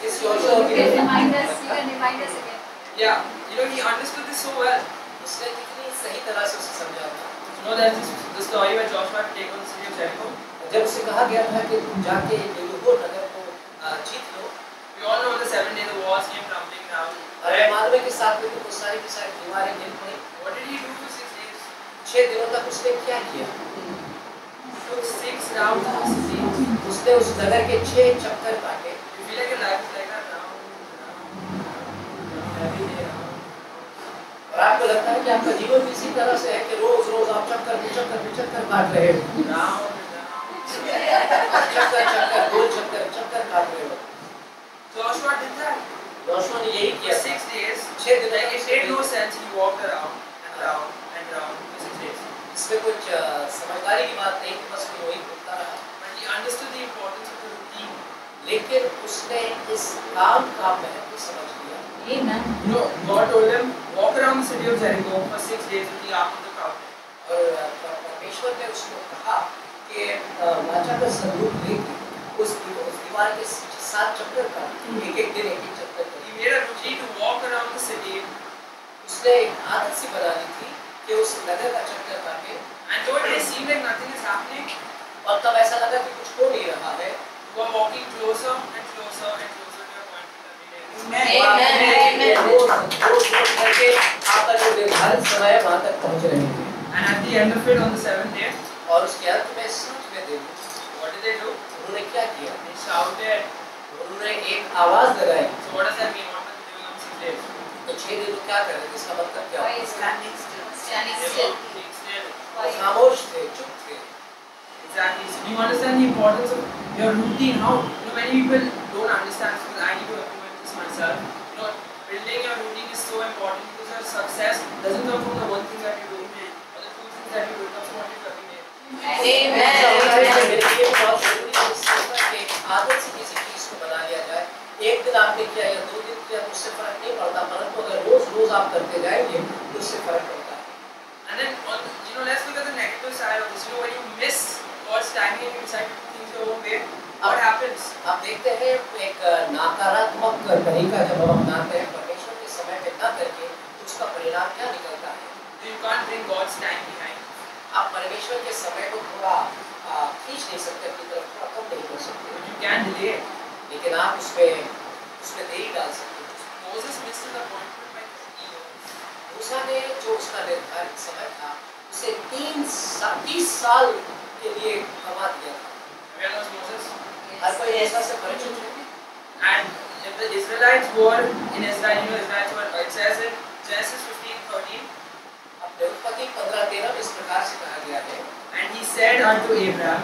E: इस योजना
D: You
E: के
D: can
E: लिए
D: remind us. You can remind us again.
F: Yeah, you know he understood this so well.
E: उसने कितनी सही तरह से उसे समझा था।
F: You know that the story where Joshua had taken the city of Jericho.
E: जब उसे कहा गया था कि तुम जाके यरीहो नगर को जीत लो,
F: We all know on the 7th day the walls came crumbling down.
E: और मालूम है कि साथ में वो सारी की सारी दीवारें गिर पड़ी।
F: What did he do for 6 days?
E: 6 दिनों तक उसने क्या किया?
F: He took 6 rounds of the city.
E: उसने उस नगर के 6 चक्कर काटे।
F: You feel like your life is like that round, every day round.
E: और आपको लगता है कि आपका जीवन भी इसी तरह से है कि रोज रोज आप चक्कर काट रहे हो,
F: Round.
E: चक्कर काट रहे हो।
F: Joshua did that.
E: योशुआ ने यही
F: For
E: किया
F: 6 days.
E: 6 दिन
F: Like
E: तक
F: it made no sense. He walked around and round and round for 6 days.
E: इसमें कुछ समझदारी की बात नहीं थी, बस वो वही घूमता रहा।
F: But he understood the importance of the routine.
E: लेकिन उसने इस काम का महत्व समझ लिया।
D: Amen.
F: You know, God told him, walk around the city of Jericho for 6 days with the ark of the covenant.
E: और परमेश्वर ने उसको कहा कि वाचा का संदूक लेके उस दीवार के 7 चक्कर का एक दिन एक चक्कर का।
F: He made a routine to walk around the city,
E: उसने एक आदत सी बना ली थी कि उस नगर का चक्कर काटे,
F: and though it may seem like nothing is happening,
E: और तब ऐसा लगा कि कुछ हो नहीं रहा है,
F: you are walking closer and closer and closer to your appointment every day.
E: रोज करके आपका जो निर्धारित समय है वहाँ तक पहुँच रहे हैं।
F: And at the end of it, on the 7th day,
E: और उसके अंत में 7वें दिन
F: what did they do?
E: उन्होंने क्या किया?
F: They shouted.
E: उन्होंने एक आवाज लगाई।
F: So what does that mean? What were they doing on 6 days?
E: तो 6 दिन क्या कर रहे थे? इसका मतलब क्या
D: Why
E: हुआ?
D: is standing still? Standing
F: They
D: still.
F: were being still.
E: वो खामोश थे, चुप थे।
F: Exactly. So do you understand the importance of your routine? How, you know, many people don't understand, because I need to implement this myself. You know, building your routine is so important, because your success doesn't come from the one thing that you do, or the 2 things that you do. It comes from what you do every day.
E: ऐसा होता है कि मेरे लिए बहुत जरूरी है कि एक आदत से किसी चीज को बना लिया जाए। एक दिन आपने किया या 2 दिन किया तो उससे फर्क नहीं पड़ता, परंतु अगर रोज रोज आप करते जाएंगे तो उससे फर्क पड़ता है।
F: And then, let's look at the negative side of this. You know, when you miss God's timing and you decide to do things your own way, what happens?
E: आप देखते हैं एक नकारात्मक तरीका जब हम अपनाते हैं परमेश्वर के समय में न करके तो उसका परिणाम क्या निकलता है?
F: You can't bring God's time behind.
E: आप परमेश्वर के समय को थोड़ा खींच नहीं सकते अपनी तरफ, थोड़ा कम नहीं कर सकते,
F: But you can delay it.
E: लेकिन आप उसमें देरी डाल सकते हैं।
F: Moses missed his appointment by 30 years.
E: मूसा ने जो उसका निर्धारित समय था उसे 30 साल के लिए कमा दिया था।
F: Where was Moses?
E: हर कोई ऐसा से परिचित है।
F: And if the Israelites were in Israel, you know, Israelites were, it says in Genesis 15:13,
E: अपने उत्पत्ति 15:13 में इस प्रकार से कहा गया है,
F: and he said unto Abraham,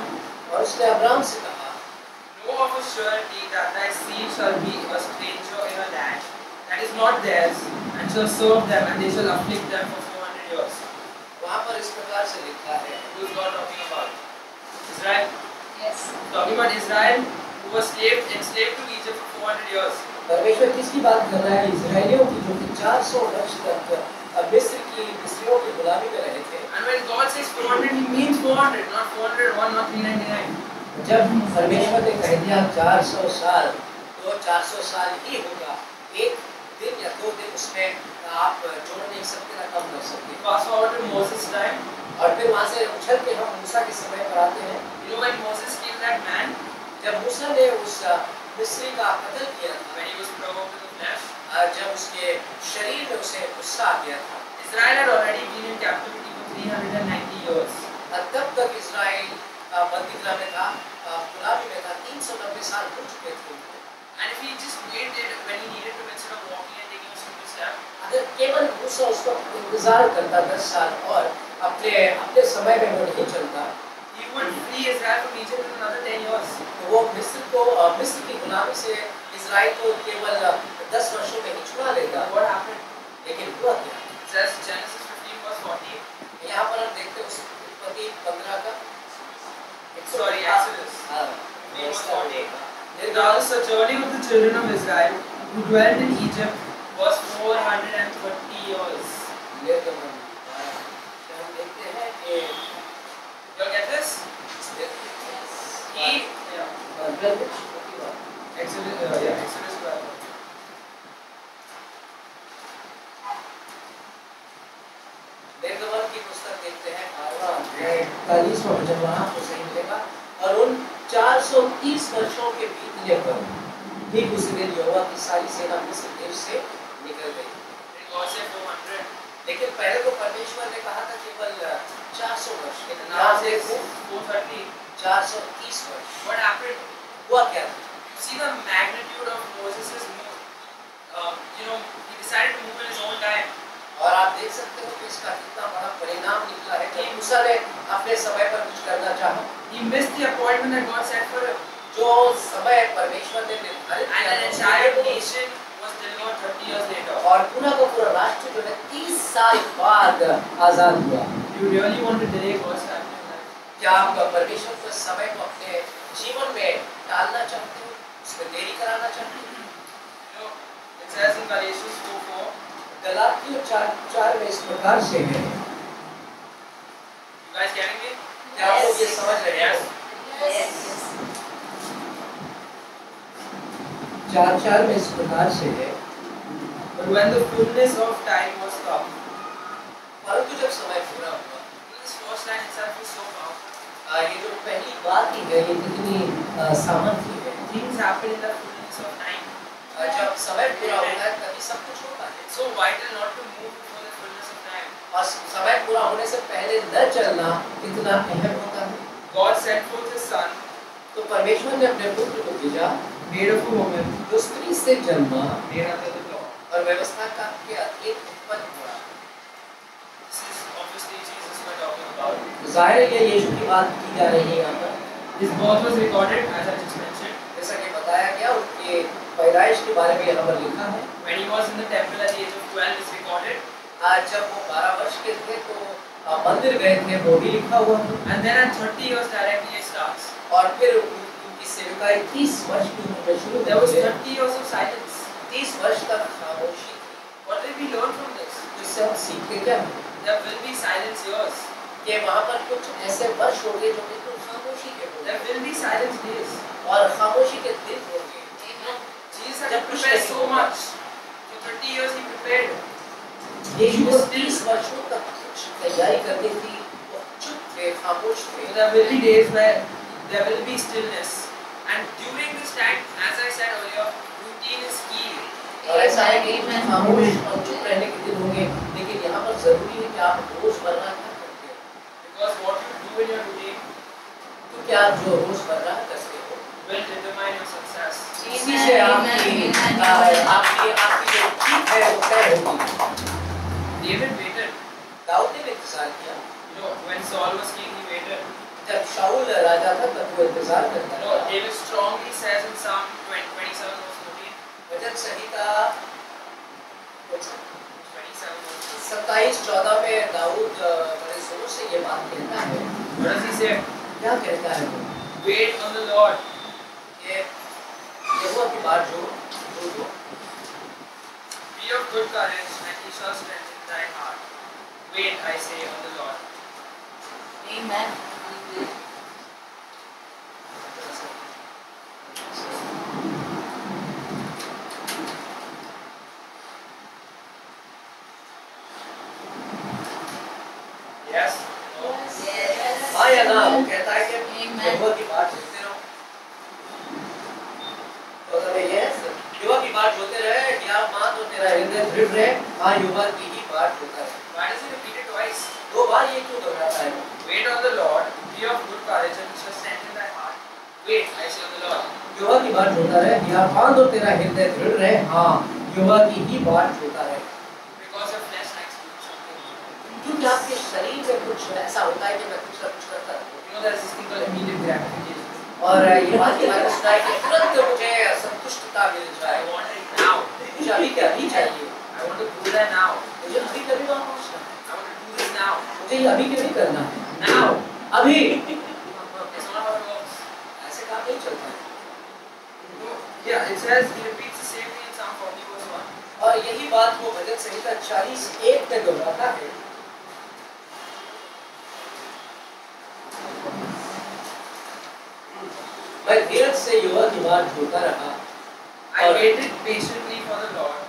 E: और उसने अब्राहम से कहा,
F: know of a surety that thy seed shall be a stranger in a land that is not theirs, and shall serve them, and they shall afflict them for 400 years.
E: वहाँ पर इस प्रकार से लिखा है,
F: Who is God talking about? Israel.
D: Yes.
F: Talking about Israel, who was enslaved to Egypt for 400 years.
E: परमेश्वर किसकी बात कर रहा है? इजरायलियों की, जो कि 400 वर्ष तक मिस्रियों की गुलामी में रहे थे।
F: And when God says 400, He means 400, not 401, not 399.
E: जब परमेश्वर ने कह दिया 400 साल, तो 400 साल ही होगा। एक दिन या 2 दिन उसमें आप जोड़ नहीं सकते ना कम कर सकते।
F: Fast forward to Moses' time.
E: और फिर वहाँ से उछल के हम मूसा के समय पर आते हैं।
F: You know when Moses killed that man,
E: जब मूसा ने उस मिस्री का कत्ल किया था,
F: when he was provoked in the flesh,
E: जब उसके शरीर में उसे गुस्सा आ गया था,
F: Israel had already been in captivity for 390 years.
E: तब तक इजराइल बंदीगृह में था, गुलामी में था, 390 साल हो चुके थे।
F: And if he just waited when he needed to, instead of walking and taking a single step,
E: अगर केवल मूसा उसको इंतजार करता 10 साल और अपने समय में वो नहीं चलता,
F: he would free Israel from Egypt in another 10 years.
E: तो वो मिस्र की गुलामी से इजराइल को केवल 10 वर्षों में ही छुड़ा लेगा।
F: What happened?
E: लेकिन हुआ क्या?
F: It says Genesis 15 verse 40.
E: यहाँ पर हम देखते हैं उस उत्पत्ति 15 का,
F: Sorry, Exodus.
E: हाँ,
F: 15 verse 40.
E: निर्गमन
F: Now the sojourning of the children of Israel who dwelt in Egypt was 430 years.
E: निर्गमन हम देखते हैं कि
F: You get this? He, Exodus 12.
E: निर्गमन की पुस्तक देखते हैं 41वां वचन वहाँ आपको सही मिलेगा। और उन 430 वर्षों के बीतने पर ठीक उसी दिन यहोवा की सारी सेना मिस्र देश से निकल गई।
F: Did God say 400?
E: लेकिन पहले तो परमेश्वर ने कहा था केवल 400 वर्ष, लेकिन
F: Now
E: आज
F: it says
E: देखो
F: 430.
E: 430 वर्ष।
F: What happened?
E: हुआ क्या?
F: You see the magnitude of Moses' move. You know, he decided to move in his own time.
E: और आप देख सकते हो कि इसका कितना बड़ा परिणाम निकला है कि मूसा ने अपने समय पर कुछ करना चाहा।
F: He missed the appointment that God set for him.
E: जो समय परमेश्वर ने निर्धारित
F: And an entire nation was delivered 30 years later.
E: और पूरा का पूरा राष्ट्र जो है 30 साल बाद आजाद हुआ।
F: You really want to delay God's time in your life?
E: क्या आप परमेश्वर के समय को अपने जीवन में टालना चाहते हो, उसमें देरी कराना चाहते हो?
F: You know, it says in Galatians 4:4.
E: गलातियों 4:4 में इस प्रकार से है।
F: You guys getting me?
E: क्या आप लोग ये समझ रहे हो?
D: Yes.
E: 4:4 में इस प्रकार से है।
F: But when the fullness of time was come,
E: परंतु जब समय पूरा हुआ,
F: this first line itself is so powerful.
E: ये जो पहली बात ही है, ये कितनी सामर्थ्य है।
F: Things happen in the fullness of time.
E: जब समय पूरा होता है तभी सब कुछ होता है।
F: It's so vital not to move before the fullness of time.
E: और समय पूरा होने से पहले न चलना कितना अहम होता है।
F: God sent forth His Son,
E: तो परमेश्वर ने अपने पुत्र को भेजा,
F: made of a woman,
E: जो स्त्री से जन्मा
F: made under the law.
E: और व्यवस्था का के अधीन उत्पन्न हुआ।
F: This is obviously Jesus we're talking about.
E: जाहिर है यीशु की बात की जा रही है यहाँ पर।
F: His birth was recorded, as I just mentioned,
E: जैसा कि बताया गया, उनके पैदाइश के बारे में यहाँ पर लिखा है।
F: when He was in the temple at the age of 12 is recorded,
E: आज जब वो 12 वर्ष के थे तो मंदिर गए थे, वो भी लिखा हुआ है।
F: and then at 30 years directly it starts.
E: और फिर उनकी सेवकाई 30 वर्ष की उम्र में शुरू
F: There was
E: हुई।
F: 30 years of silence.
E: 30 वर्ष तक खामोशी थी।
F: What did we learn from this?
E: इससे हम सीखते क्या हैं?
F: There will be silence years.
E: कि वहाँ पर कुछ ऐसे वर्ष होंगे जो बिल्कुल खामोशी के होंगे।
F: There will be silence days.
E: और खामोशी के दिन होंगे।
F: Jesus had prepared so much. For 30 years he prepared.
E: यीशु को 30 वर्षों तक कुछ तैयारी करनी थी, वो चुप थे, खामोश थे।
F: There will be days where there will be stillness. And during this time, as I said earlier, routine is key.
E: और ऐसा है कि खामोश और चुप रहने के दिन होंगे, लेकिन यहाँ पर जरूरी है कि आप रोजमर्रा क्या करते हो।
F: Because what you do in your routine
E: तो क्या आप जो रोजमर्रा करते हो
F: will determine your success.
E: इसी से आपकी जो ठीक है वो तय होगी।
F: David waited.
E: दाऊद ने भी इंतजार किया।
F: You know, when Saul was king, he waited.
E: जब शाऊल राजा था तब वो इंतजार करता
F: You know,
E: था।
F: David strongly says in Psalm 27 verse 14.
E: वचन संहिता
F: 27 verse
E: 27-14 में दाऊद बड़े जोर से ये बात कहता है।
F: 14. What does he say?
E: क्या कहता है वो?
F: Wait on the Lord.
E: ये यहोवा की बात जो
F: Be of good courage, and he shall strengthen thy heart. Wait, I say, on the Lord.
D: Amen.
F: Yes? No?
E: हाँ या ना, वो कहता है कि यहोवा की बात सुनते रहो। तो अगर ये यहोवा की बात होते रहे, या मान तो तेरा हृदय दृढ़ रहे, हाँ यहोवा की ही बात होता है।
F: Why does he repeat it twice?
E: दो बार ये क्यों दोहराता है?
F: Wait on the Lord, be of good courage, and he shall strengthen thy heart. Wait, I say, on the Lord.
E: यहोवा की बात होता रहे, या मान तो तेरा हृदय दृढ़ रहे, हाँ यहोवा की ही बात होता रहे।
F: Because your flesh likes to do something.
E: क्योंकि आपके शरीर में कुछ ऐसा होता है कि मैं कुछ ना कुछ करता रहूं।
F: You know, there is this thing called immediate gratification.
E: और ये बात के बारे में सुना है कि तुरंत मुझे संतुष्टता मिल
F: I
E: जाए।
F: want it now.
E: मुझे अभी क्या अभी चाहिए।
F: I want to do that now.
E: मुझे अभी कभी वहाँ पहुँचना है।
F: I want to do this now.
E: मुझे ये अभी कभी करना है।
F: Now.
E: अभी
F: That's not how it works.
E: ऐसे काम नहीं चलता है।
F: No. Yeah, it says, he repeats the same thing in Psalm 40 verse 1.
E: और यही बात वो भजन संहिता 40:1 में दोहराता है। मैं धीरज से यहोवा की बात ढूंढता रहा।
F: I waited patiently for the Lord,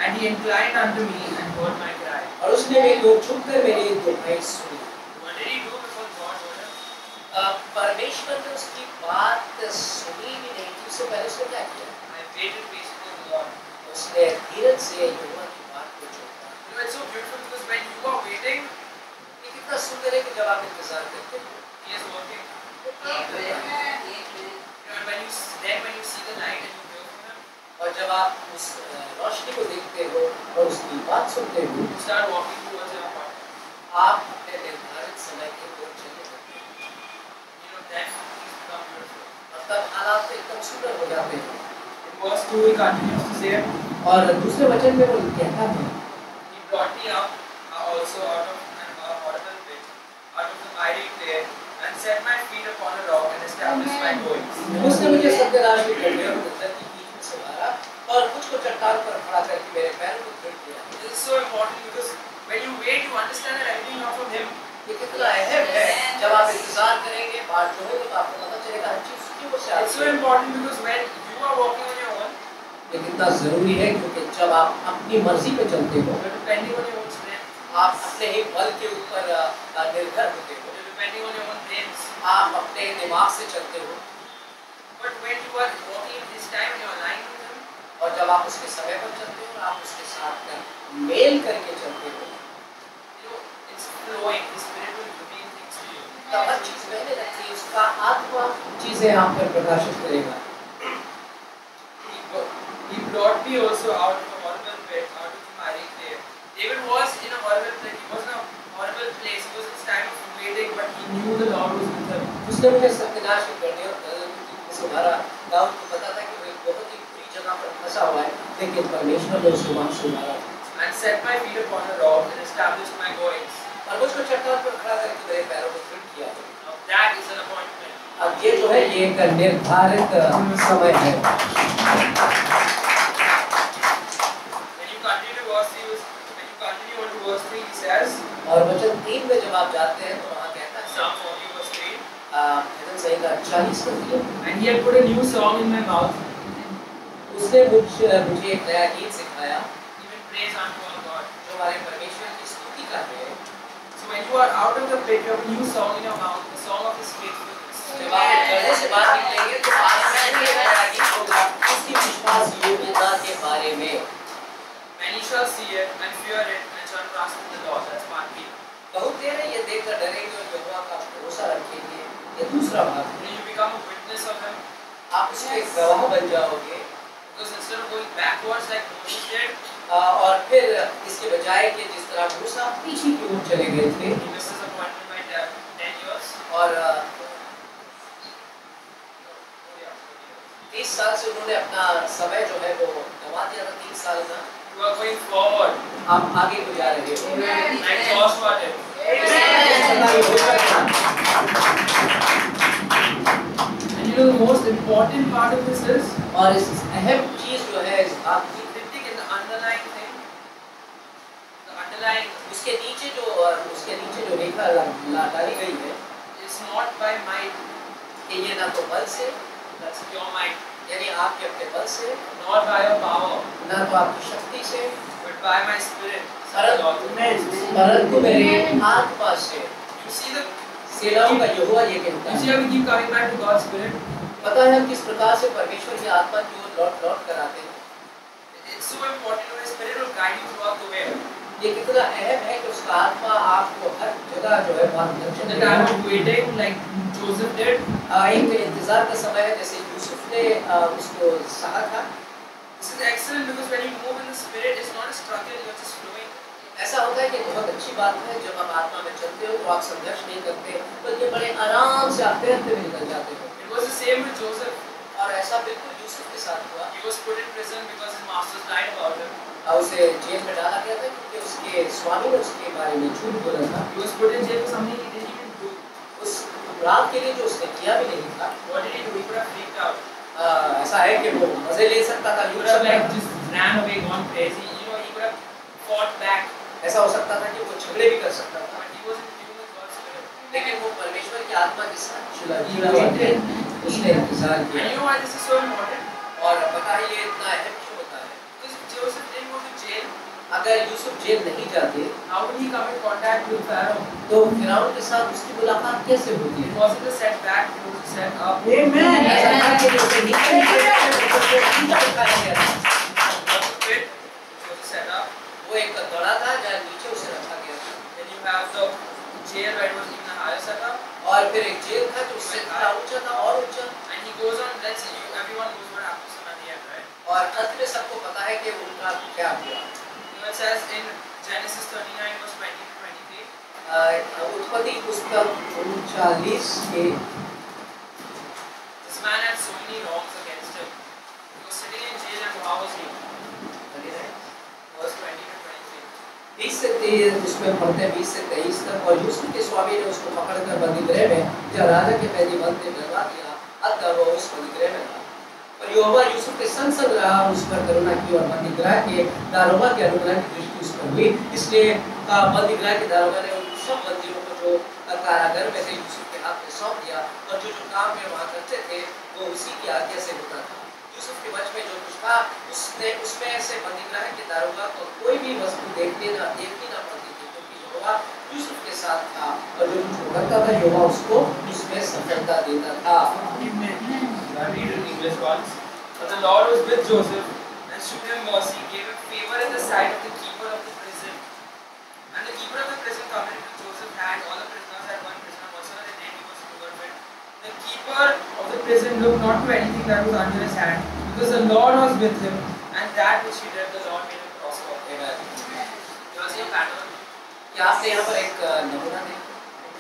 F: and he inclined unto me and heard my cry.
E: और उसने मेरी ओर झुककर मेरी दुहाई सुनी।
F: What did he do before God heard him?
E: परमेश्वर ने उसकी बात सुनी भी नहीं थी, उससे पहले उसने क्या किया?
F: I waited patiently on the Lord.
E: उसने धीरज से यहोवा की बात को ढूंढा।
F: You know, it's so beautiful because when you are waiting,
E: ये कितना सुंदर है कि जब आप इंतजार करते हो,
F: he is working.
D: Amen.
F: You know, and when you see the light and you hear from him,
E: और जब आप उस रोशनी को देखते हो और उसकी बात सुनते हो,
F: you start walking towards your heart.
E: आप अपने निर्धारित समय की ओर चलने लगते हो।
F: You know, then things become beautiful.
E: और तब हालात एकदम सुंदर हो जाते हैं।
F: In verse 2, he continues to say,
E: और दूसरे वचन में वो कहता है,
F: he brought me up also out of an horrible pit, out of the miry clay, and set my feet upon a rock and established my goings.
E: उसने मुझे सत्यनाश के गड्ढे और गंदगी की कीचड़ से मारा और मुझको चट्टान पर खड़ा करके मेरे पैरों को दृढ़ किया।
F: This is so important because when you wait, you understand that everything comes from him.
E: ये कितना अहम है। जब आप इंतजार करेंगे, बात जो होगी तो आपको पता चलेगा हर चीज उसकी ओर से
F: It's
E: आती
F: so
E: है।
F: important because when you are walking on your own,
E: ये कितना जरूरी है क्योंकि जब आप अपनी मर्जी पे चलते हो,
F: you're depending on your own strength,
E: आप अपने ही बल के ऊपर निर्भर होते हो,
F: you're depending on your own brains.
E: आप अपने दिमाग से चलते हो।
F: But when you are walking in His time and you are aligned with Him,
E: और जब आप उसके समय पर चलते हो और आप उसके साथ मेल करके चलते हो,
F: you know, it's flowing. His Spirit will reveal things to you.
E: तब हर चीज बहने लगती है, उसका आत्मा चीजें आप पर प्रकाशित करेगा।
F: He brought me also out of a horrible pit, out of the miry clay. David was in a horrible pit. He was in a horrible place. He was in his time of waiting, but he knew the Lord was with him.
E: उसने मुझे सत्यनाश के गड्ढे और गंदगी की कीचड़ से मारा। दाऊद को पता था कि वो एक बहुत ही बुरी जगह पर फंसा हुआ है, लेकिन परमेश्वर ने उसको वहां से मारा
F: And set my feet upon a rock and established my goings.
E: और मुझको चट्टान पर खड़ा करके मेरे पैरों को दृढ़ किया।
F: Now that is an appointment.
E: अब ये जो है ये एक निर्धारित समय है।
F: When you continue to verse 3, when you continue on to verse 3, he says,
E: और वचन 3 में जब आप जाते हैं तो वहाँ कहता है
F: Psalm 40
E: 40 कर दिया।
F: And he had put a new song in my mouth.
E: उसने मुझे एक नया गीत सिखाया
F: Even praise unto our God.
E: जो हमारे परमेश्वर की स्तुति कर रहे हैं।
F: So when you are out of the pit, you have a new song in your mouth, the song of His faithfulness.
E: जब आप गले से बात निकलेंगे तो आसमान में नया गीत होगा उसकी विश्वास योग्यता के बारे में।
F: Many shall see it and fear it and shall trust in the Lord. That's part B.
E: बहुत देर ये देखकर डरेंगे और यहोवा का भरोसा रखेंगे। ये दूसरा भाग है।
F: When you become a witness of Him,
E: आप उसके गवाह बन जाओगे।
F: because instead of going backwards like Moses did,
E: और फिर इसके बजाय कि जिस तरह मूसा पीछे की ओर चले गए थे
F: he missed his appointment by 10 years.
E: और 30 साल से उन्होंने अपना समय जो है वो गंवा दिया था। 3 साल का
F: You are going forward
E: आप आगे को जा रहे हो।
F: like Joshua did. And you know the most important part of this is
E: और इस अहम चीज जो है इस बात की
F: cryptic in the underlying thing. The underlying
E: उसके नीचे जो रेखा डाली गई है
F: is not by might,
E: कि ये ना तो बल से
F: that's your might,
E: यानी आपके अपने बल से
F: nor by your power,
E: ना तो आपकी शक्ति से
F: but by my spirit. says the Lord.
E: परंतु मेरे आत्मा से।
F: You see the
E: सेनाओं का यहोवा ये कहता
F: you see
E: है।
F: how we keep coming back to God's spirit?
E: पता है हम किस प्रकार से परमेश्वर की आत्मा की ओर लौट कर आते हैं।
F: It's so important that His spirit will guide you throughout the way.
E: ये कितना अहम है कि उसका आत्मा आपको हर जगह जो है मार्गदर्शन
F: The
E: देगा।
F: time of waiting, like Joseph did,
E: एक इंतजार का समय है जैसे यूसुफ ने उसको सहा था।
F: this is excellent because when you move in the spirit, it's not a struggle, you're just flowing.
E: ऐसा होता है कि बहुत अच्छी बात है जब आप आत्मा में चलते हो तो आप संघर्ष नहीं करते बल्कि बड़े आराम से आप तैरते हुए निकल जाते हो।
F: It was the same with Joseph.
E: और ऐसा बिल्कुल यूसुफ के साथ हुआ।
F: He was put in prison because his masters lied about him.
E: उसे जेल में डाला गया था क्योंकि उसके स्वामी ने उसके बारे में झूठ बोला था।
F: He was put in jail for something he didn't even do.
E: उस अपराध के लिए जो उसने किया भी नहीं था।
F: What did he do? He could have freaked out.
E: ऐसा है कि वो मजे ले सकता था,
F: He
E: लूट
F: could have
E: सकता
F: like
E: था।
F: just ran away, gone crazy. You know, he could have fought back.
E: ऐसा हो सकता था कि वो झगड़े भी कर सकता था।
F: But he was in tune with God's spirit.
E: लेकिन वो परमेश्वर की आत्मा के साथ जुड़ा हुआ था। उसने इंतजार
F: And
E: किया।
F: you know why this is so important?
E: और पता है ये इतना अहम क्यों होता है?
F: Because if Joseph didn't go to jail,
E: अगर यूसुफ जेल नहीं जाते
F: how would he come in contact with Pharaoh?
E: तो फिरौन के साथ उसकी मुलाकात कैसे होती
F: It
E: है?
F: wasn't a setback, it was a set up.
E: ऐसा था कि उसे नीचे उठाया गया था।
F: It was a pit, it was a setup.
E: वो एक गड़ा था जहाँ नीचे उसे रखा गया था।
F: Then you have the jail where it was even a higher setup.
E: और फिर एक जेल था जो उससे थोड़ा ऊंचा था और ऊंचा।
F: And he goes on, let's see, everyone knows what happens to him at the end, right?
E: और अंत में सबको पता है कि उनका क्या हुआ।
F: You know, it says in Genesis 39 verse 20 to 23,
E: उत्पत्ति पुस्तक 39 के
F: this man had so many wrongs against him. He was sitting in jail and how was he? Verse 20 to 23.
E: 20 से 23 उसमें पढ़ते हैं 20 से 23 तक। और यूसुफ के स्वामी ने उसको पकड़कर बंदीगृह में जब राजा के पैदीबंद ने डरवा दिया अतः वो उस बंदीगृह में था। और यहोवा यूसुफ के संग संग रहा और उस पर करुणा की और बंदीगृह के दारोगा के अनुग्रह की दृष्टि उस पर हुई। इसलिए बंदीगृह के दारोगा ने उन सब बंदियों को जो कारागार में थे यूसुफ के हाथ में सौंप दिया और जो काम वे वहाँ करते थे वो उसी की आज्ञा से होता था। यूसुफ के वश में जो कुछ था उसमें से बंदीगृह के दारोगा को कोई भी वस्तु देखनी ना पड़ती थी क्योंकि यहोवा यूसुफ के साथ था और जो कुछ करता था यहोवा उसको उसमें सफलता देता था।
F: I read in English once. But the Lord was with Joseph and showed him mercy, gave him favor in the sight of the keeper of the prison. And the keeper of the prison committed to Joseph had all the prisoners had one prisoner, whatsoever the name he was delivered with. The keeper of the prison looked not to anything that was under his hand, because the Lord was with him, and that which he did, the Lord made him prosper.
E: Amen.
F: You see a pattern?
E: क्या आपने यहाँ पर एक नमूना देखा?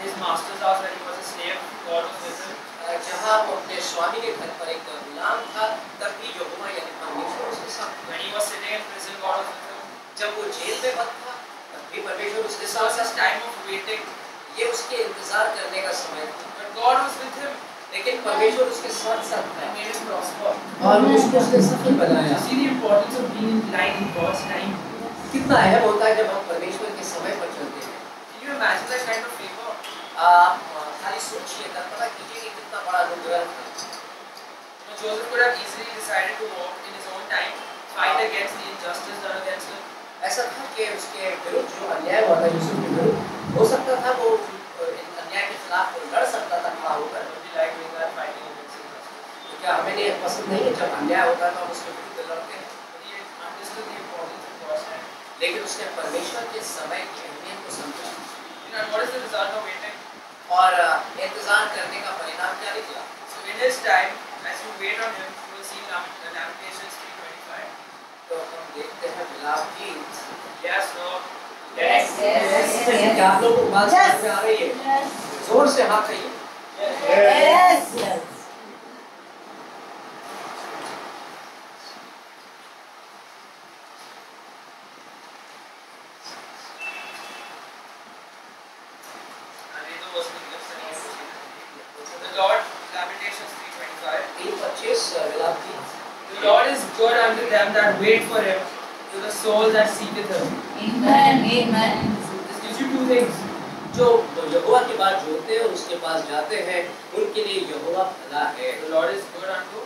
F: His master's house when he was a slave, God was with him.
E: जहाँ वो अपने स्वामी के घर पर एक गुलाम था तब भी यहोवा यानी परमेश्वर उसके साथ।
F: When he was sitting in prison, God was with him.
E: जब वो जेल में बंद था तब भी परमेश्वर उसके
F: This was
E: साथ
F: his
E: था।
F: time of waiting,
E: ये उसके इंतजार करने का समय था
F: but God was with him
E: लेकिन परमेश्वर उसके साथ साथ था
F: and made him prosper.
E: और उसको उसने सफल बनाया।
F: You see the importance of being in line in God's time.
E: कितना अहम होता है जब हम परमेश्वर के समय पर चलते हैं।
F: Can you imagine that kind of favor?
E: आप खाली सोचिए, कल्पना कीजिए कि कितना बड़ा अनुग्रह था।
F: Joseph could have easily decided to walk in his own time, fight against the injustice done against him.
E: ऐसा था कि उसके विरुद्ध जो अन्याय हुआ था यूसुफ के विरुद्ध, हो सकता था वो अन्याय के खिलाफ लड़ सकता था खड़ा होकर।
F: Would be like doing that, fighting against injustice.
E: तो क्या हमें नहीं पसंद नहीं है जब अन्याय होता है तो हम उसके विरुद्ध लड़ते हैं?
F: But he understood the importance of God's time.
E: लेकिन उसने परमेश्वर के समय की अहमियत को समझा।
F: You know, what is the result of waiting?
E: और इंतजार करने का परिणाम क्या निकला?
F: So in his time, as you wait on him, you will see Lamentations 3:25.
E: तो हम देखते हैं मिलाप गीत।
F: Yes, no.
D: Yes, yes, yes.
E: क्या आप लोगों को बात समझ में आ रही है?
D: Yes.
E: जोर से हाँ कहिए।
D: Yes. Yes.
F: And read the verse in English, then you will see. The Lord, Lamentations 3:25.
E: 3:25 मिलाप गीत।
F: The Lord is good unto them that wait for him, to the soul that seeketh him.
D: Amen. Amen.
F: This gives you two things.
E: जो यहोवा की बात जोड़ते हैं और उसके पास जाते हैं, उनके लिए यहोवा भला है।
F: The Lord is good unto.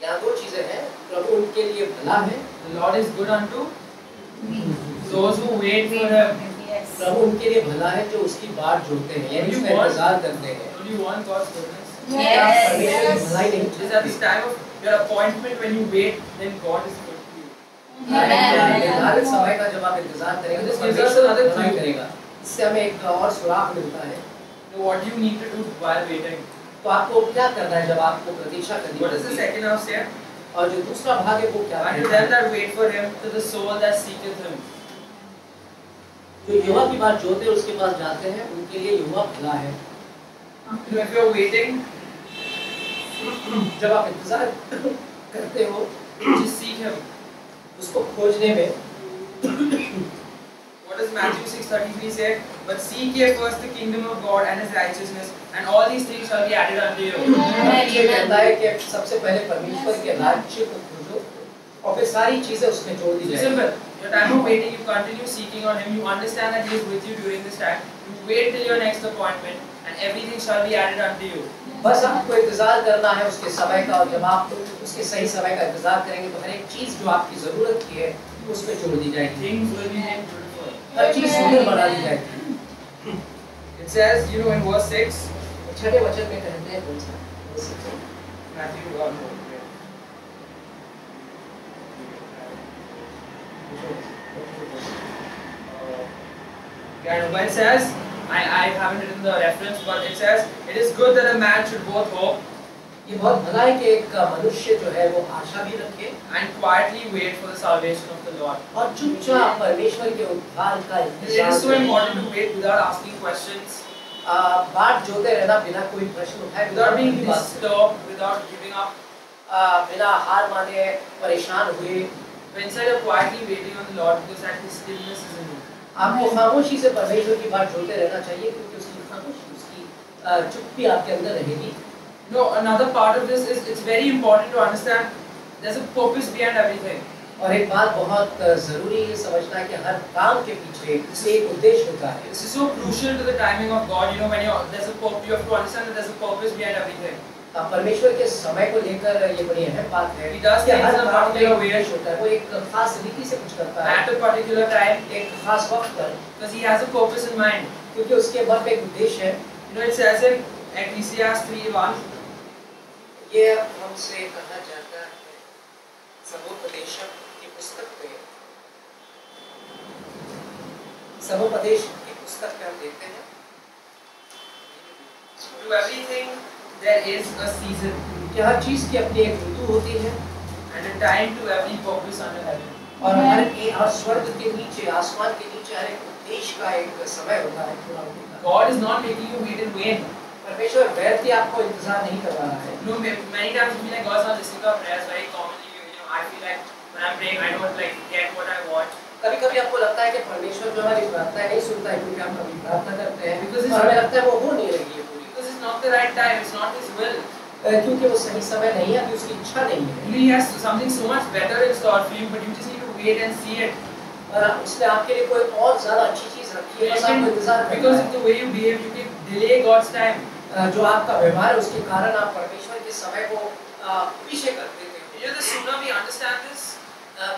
E: यहाँ दो चीजें हैं, प्रभु उनके लिए भला है।
F: The Lord is good unto
D: Me.
F: those who wait for him.
D: Yes.
E: प्रभु उनके लिए भला है जो उसकी बात जोड़ते हैं, यानी उसका इंतजार करते हैं।
F: Don't you want God's goodness?
E: क्या आप
D: Yes.
E: परमेश्वर की भलाई नहीं
F: It is at this time of your appointment when you wait, then God is good to you.
E: निर्धारित समय का जब आप इंतजार करेंगे तो परमेश्वर भलाई करेगा। इससे हमें एक और सुराग मिलता है।
F: So what do you need to do while waiting?
E: तो आपको क्या करना है जब आपको प्रतीक्षा करनी
F: What is the
E: होती है?
F: second half say?
E: और जो दूसरा भाग है वो क्या
F: Unto
E: है?
F: them that wait for him, to the soul that seeketh him.
E: जो यहोवा की बात जोड़ते हैं उसके पास जाते हैं, उनके लिए यहोवा भला है।
F: You know, if you're waiting,
E: जब आप इंतजार करते हो
F: just seek him.
E: उसको खोजने में,
F: What does Matthew 6:33 say? But seek ye first the kingdom of God and his righteousness, and all these things shall be added unto you.
E: ये कहता है कि सबसे पहले परमेश्वर के राज्य को खोजो और फिर सारी चीजें उसमें जोड़ दी
F: It's
E: जाएंगी।
F: simple. Your time of waiting, you continue seeking on him. You understand that he is with you during this time. You wait till your next appointment, and everything shall be added unto you.
E: बस आपको इंतजार करना है उसके समय का, और जब आप उसके सही समय का इंतजार करेंगे तो हर एक चीज जो आपकी जरूरत की है उसमें जोड़ दी जाएगी।
F: Things will be made beautiful.
E: हर चीज सुंदर बना दी जाएगी।
F: It says, you know, in verse 6,
E: छठे वचन में कहते हैं कौन सा?
F: Matthew, but it says, I haven't written the reference, but it says, it is good that a man should both hope
E: ये बहुत भला है कि एक मनुष्य जो है वो आशा भी रखे
F: and quietly wait for the salvation of the Lord.
E: और चुपचाप परमेश्वर के उद्धार का
F: It is
E: इंतजार
F: so
E: करे।
F: important to wait without asking questions,
E: बात जोते रहना बिना कोई प्रश्न उठाए,
F: without being
E: बिना बात-
F: disturbed, without giving up.
E: बिना हार माने परेशान हुए।
F: But instead of quietly waiting on the Lord, because that His stillness is in you.
E: आपको खामोशी से परमेश्वर की बात जोते रहना चाहिए, क्योंकि उसकी खामोशी, उसकी चुप्पी आपके अंदर रहेगी।
F: No, another part of this is it's very important to understand there's a purpose behind everything.
E: और एक बात बहुत जरूरी है समझना कि हर काम के पीछे एक उद्देश्य होता है।
F: This is so crucial to the timing of God. You know, when there's a purpose, you have to understand that there's a purpose behind everything.
E: परमेश्वर के समय को लेकर ये बड़ी अहम बात है
F: He does
E: कि
F: things
E: हर
F: in a
E: काम में
F: particular
E: एक
F: way.
E: उद्देश्य होता है। वो एक खास रीति से कुछ करता है,
F: At a particular time,
E: एक खास वक्त पर,
F: because He has a purpose in mind.
E: क्योंकि उसके मन में एक उद्देश्य है।
F: You know, it says in Ecclesiastes 3:1.
E: ये हमसे कहा जाता है समुपदेशक की पुस्तक में, समुपदेश की पुस्तक में हम देखते हैं
F: To everything there is a season
E: कि हर चीज की अपनी एक ऋतु होती है,
F: and a time to every purpose under heaven.
E: और हर स्वर्ग के नीचे, आसमान के नीचे हर एक उद्देश्य का एक समय होता है पूरा होने का।
F: God is not making you wait in vain.
E: परमेश्वर व्यर्थ ही आपको इंतजार नहीं कर रहा है।
F: You know, many times we feel like God's not listening to our prayers. Very commonly, you know, I feel like when I'm praying, I don't like get what I want.
E: कभी-कभी आपको लगता है कि परमेश्वर जो हमारी प्रार्थना नहीं सुनता है, क्योंकि हम कभी प्रार्थना करते हैं
F: Because it's
E: और हमें लगता है वो हो नहीं रही है पूरी,
F: Because it's not the right time. It's not His will.
E: क्योंकि वो सही समय नहीं है, उसकी इच्छा नहीं है।
F: He has something so much better in store for you, but you just need to wait and see it.
E: और उसने आपके लिए कोई और ज़्यादा अच्छी चीज़ रखी है, बस आपको इंतजार करना
F: Because
E: है।
F: of the way you behave, you can delay God's time.
E: जो आपका व्यवहार है उसके कारण आप परमेश्वर के समय को पीछे कर देते हैं।
F: You know, the sooner we understand this,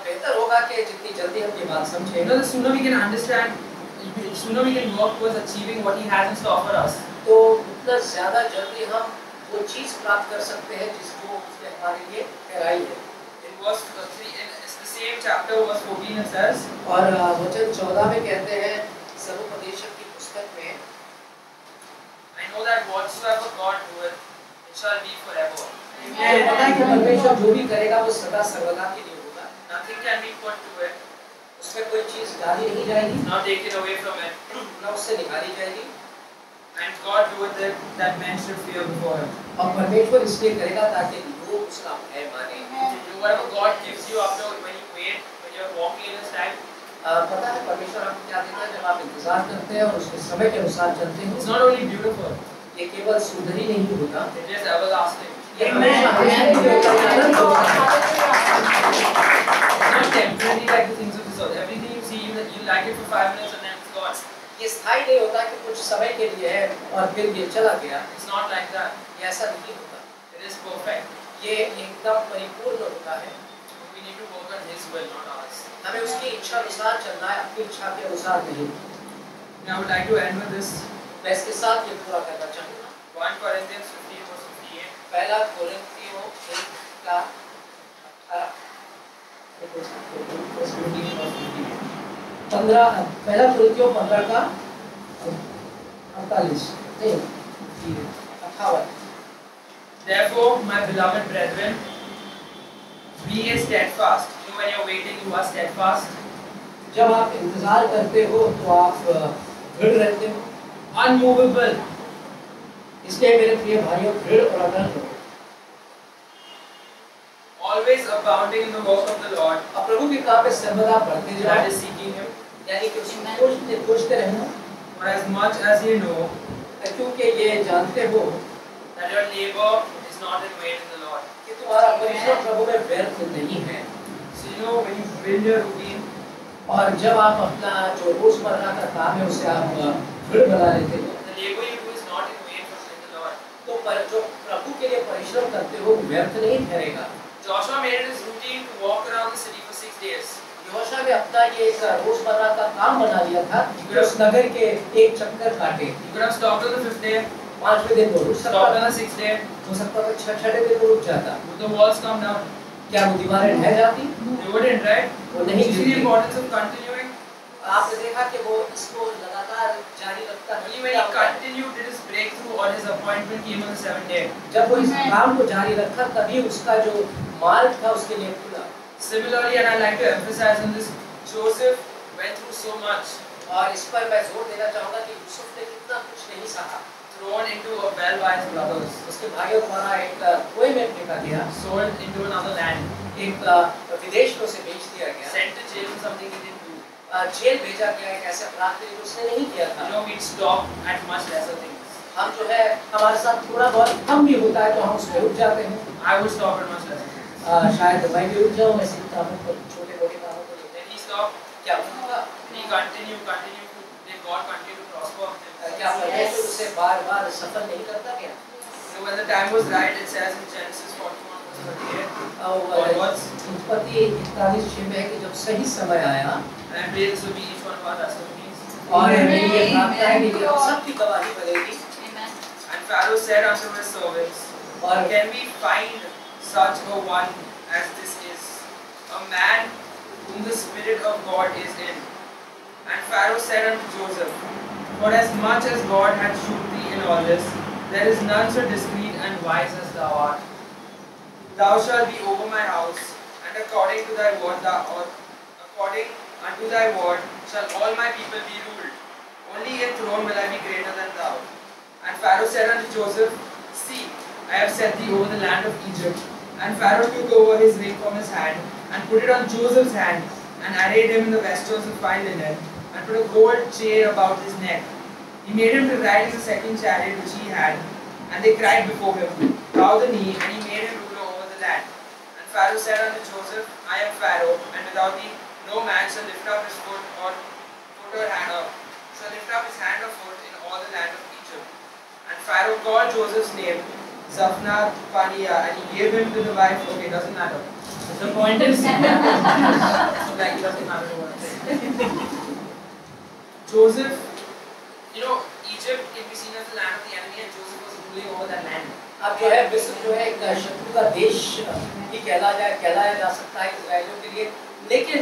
E: बेहतर होगा कि जितनी जल्दी हम ये बात
F: you
E: समझें,
F: know, the sooner we can understand, the sooner we can work towards achieving what He has in store for us.
E: तो उतना ज़्यादा जल्दी हम वो चीज़ प्राप्त कर सकते हैं जिसको उसने हमारे लिए ठहराई है।
F: In verse 3, in it's the same chapter, verse 14, it says,
E: और वचन 14 में कहते हैं समुपदेशक की पुस्तक में,
F: I know that whatsoever God doeth, it shall be forever.
E: मुझे पता है कि परमेश्वर जो भी करेगा वो सदा सर्वदा के लिए होगा,
F: Nothing can be put to it,
E: उसमें कोई चीज़ डाली नहीं जाएगी,
F: not taken away from it.
E: न उससे निकाली जाएगी।
F: And God doeth it that men should fear before Him.
E: और परमेश्वर इसलिए करेगा ताकि लोग उसका भय माने।
F: Whatever God gives you after when you wait, when you're walking in His time,
E: पता है परमेश्वर आपको क्या देता है जब आप इंतजार करते हैं और उसके समय के अनुसार चलते
F: it's
E: हैं।
F: not only beautiful,
E: ये केवल सुंदर ही नहीं होता,
F: it is everlasting.
E: ये हमेशा हमेशा के लिए अनंत होता है।
F: It's not temporary like the things of this world. Everything you see, you like it for 5 minutes and then it's gone.
E: ये स्थायी नहीं होता कि कुछ समय के लिए है और फिर ये चला गया,
F: It's not like that.
E: ये ऐसा नहीं होता।
F: It is perfect.
E: ये एकदम परिपूर्ण होता है।
F: We need to work on His will, not ours.
E: हमें उसकी इच्छा अनुसार चलना है, अपनी इच्छा के अनुसार नहीं।
F: Now I would like to end with this.
E: मैं इसके साथ ये पूरा करना चाहूँगा।
F: 1 Corinthians 15 verse 58.
E: पहला कोरिन्थियों 1 का 18 पहला कोरिन्थियों 15 का 48 नहीं 58।
F: Therefore, my beloved brethren, be ye steadfast. You know, when you're waiting, you are steadfast.
E: जब आप इंतजार करते हो तो आप दृढ़ रहते हो,
F: Unmovable.
E: इसलिए मेरे प्रिय भाइयों दृढ़ और अटल रहो।
F: Always abounding in the work of the Lord.
E: अब प्रभु के काम में सर्वदा बढ़ते
F: That
E: जाओ,
F: is seeking Him.
E: यानी कि उसको खोजते रहना,
F: For as much as you know
E: क्योंकि ये जानते हो
F: that your labor is not in vain in the Lord.
E: कि तुम्हारा परिश्रम प्रभु में व्यर्थ नहीं है।
F: So you know, when you build your routine,
E: और जब आप अपना जो रोजमर्रा का काम है उसे आप दृढ़ बना लेते हो,
F: the labor you do is not in vain in the Lord.
E: तो जो प्रभु के लिए परिश्रम करते हो व्यर्थ नहीं ठहरेगा।
F: Joshua made it his routine to walk around the city for 6 days.
E: यहोशू ने अपना ये एक रोजमर्रा का काम बना लिया था कि उस नगर के एक चक्कर काटे।
F: You could have stopped on the 5th day,
E: 5वें दिन वो रुक सकता
F: stopped on
E: था,
F: the 6th day.
E: हो सकता था 6ठे दिन वो रुक जाता।
F: Would the walls come down?
E: क्या वो दीवारें ढह जाती?
F: They wouldn't, right?
E: वो नहीं
F: You see the
E: गिरती।
F: importance of continuing.
E: आपने देखा कि वो इसको लगातार जारी रखता है।
F: Only when he continued did his breakthrough or his appointment came on the 7th day.
E: जब वो इस काम को जारी रखा तभी उसका जो मार्ग था उसके लिए खुला।
F: Similarly, and I like to emphasize on this, Joseph went through so much,
E: और इस पर मैं जोर देना चाहूँगा कि यूसुफ ने कितना कुछ नहीं सहा।
F: thrown into a well by his brothers,
E: उसके भाइयों द्वारा एक कुएं में फेंका गया,
F: sold into another land,
E: एक विदेश में उसे बेच दिया गया,
F: sent to jail for something he didn't do.
E: Jail भेजा गया एक ऐसे अपराध के लिए जो उसने नहीं किया
F: You
E: था।
F: know, we'd stop at much lesser things.
E: हम जो है हमारे साथ थोड़ा बहुत कम भी होता है तो हम उसमें रुक जाते हैं।
F: I would stop at much lesser things.
E: शायद मैं भी रुक जाऊँ ऐसे कामों पर, छोटे मोटे कामों को लेकर।
F: Then he stopped,
E: क्या होगा?
F: and he continued to, did God continue to prosper him?
E: क्या परमेश्वर उसे बार-बार सफल नहीं करता क्या?
F: So when the time was right, it says in Genesis 41 verse 38,
E: और उत्पत्ति 41:6 में है कि जब सही समय आया,
F: and I pray this will be each one of our testimonies.
E: और मेरी ये प्रार्थना है कि हम सबकी गवाही बनेगी।
F: And Pharaoh said unto his servants,
E: और
F: can we find such a one as this is, a man whom the Spirit of God is in? And Pharaoh said unto Joseph, for as much as God hath shewed thee in all this, there is none so discreet and wise as thou art. Thou shalt be over my house, and according to thy word, according unto thy word shall all my people be ruled. Only in throne will I be greater than thou. And Pharaoh said unto Joseph, see, I have set thee over the land of Egypt. And Pharaoh took over his ring from his hand, and put it on Joseph's hand, and arrayed him in the vestures of fine linen, and put a gold chain about his neck. He made him to ride in the second chariot which he had, and they cried before him, bow the knee, and he made him ruler over the land. And Pharaoh said unto Joseph, I am Pharaoh, and without thee no man shall lift up his foot or hand up, shall lift up his hand or foot in all the land of Egypt. And Pharaoh called Joseph's name Zaphnath Paneah, and he gave him to the wife. Okay, doesn't matter. The point is, like it doesn't matter what I say. Joseph, Egypt can be seen as the land of the enemy, and Joseph was ruling over that land.
E: अब जो है मिस्र जो है एक शत्रु का देश ही कहलाया जा सकता है इस्राएलियों के लिए, लेकिन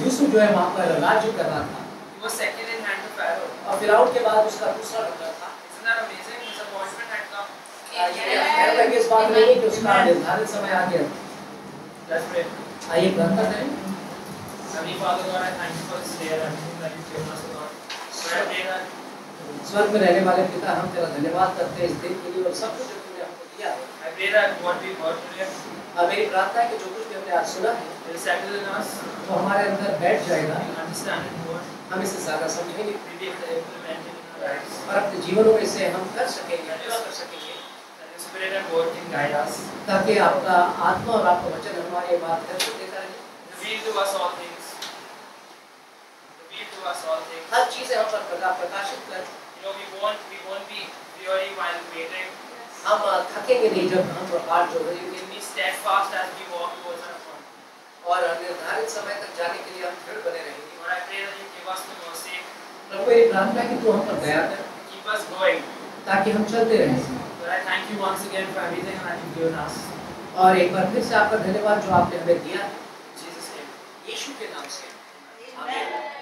E: यूसुफ जो है वहाँ पर राज्य कर रहा था।
F: He was second in hand to Pharaoh.
E: और फिरौन के बाद उसका दूसरा नंबर था।
F: Isn't that amazing? His appointment had come.
E: ये इस बात नहीं है कि उसका निर्धारित समय आ गया।
F: Let's pray.
E: आइए प्रार्थना करें।
F: Heavenly Father God, I thank you for this day and everything that you've given us, Lord. So I pray that
E: स्वर्ग में रहने वाले पिता, हम तेरा धन्यवाद करते हैं इस दिन के लिए और सब कुछ जो तूने हमको दिया है।
F: I pray that what we've heard today
E: मेरी प्रार्थना है कि जो कुछ भी हमने आज सुना है
F: will settle in us,
E: वो हमारे अंदर बैठ जाएगा,
F: understand it more,
E: हम इसे ज़्यादा समझेंगे
F: we'll be able to implement it in our lives.
E: और अपने जीवनों में इसे हम कर सकेंगे, पूरा कर सकेंगे,
F: That your Spirit and word can guide us.
E: ताकि आपका आत्मा और आपका वचन हमारे बात करते देता रहे।
F: Reveal to us all things. Reveal to us all things.
E: हर चीज़ें हम पर प्रकाशित कर।
F: We won't be weary while waiting.
E: हम थकेंगे नहीं जब हम पाठ जो करेंगे।
F: We'll be steadfast as we walk towards our front.
E: और निर्धारित समय तक जाने के लिए हम दृढ़ बने रहेंगे।
F: Lord, I pray that you give us the mercy.
E: प्रभु मेरी प्रार्थना है कि तू हम पर दया कर,
F: Keep us going.
E: ताकि हम चलते रहें।
F: Lord, I thank you once again for everything that you've given us.
E: और एक बार फिर से आपका धन्यवाद जो आपने हमें दिया,
F: In Jesus' name.
E: यीशु के नाम से। आमीन।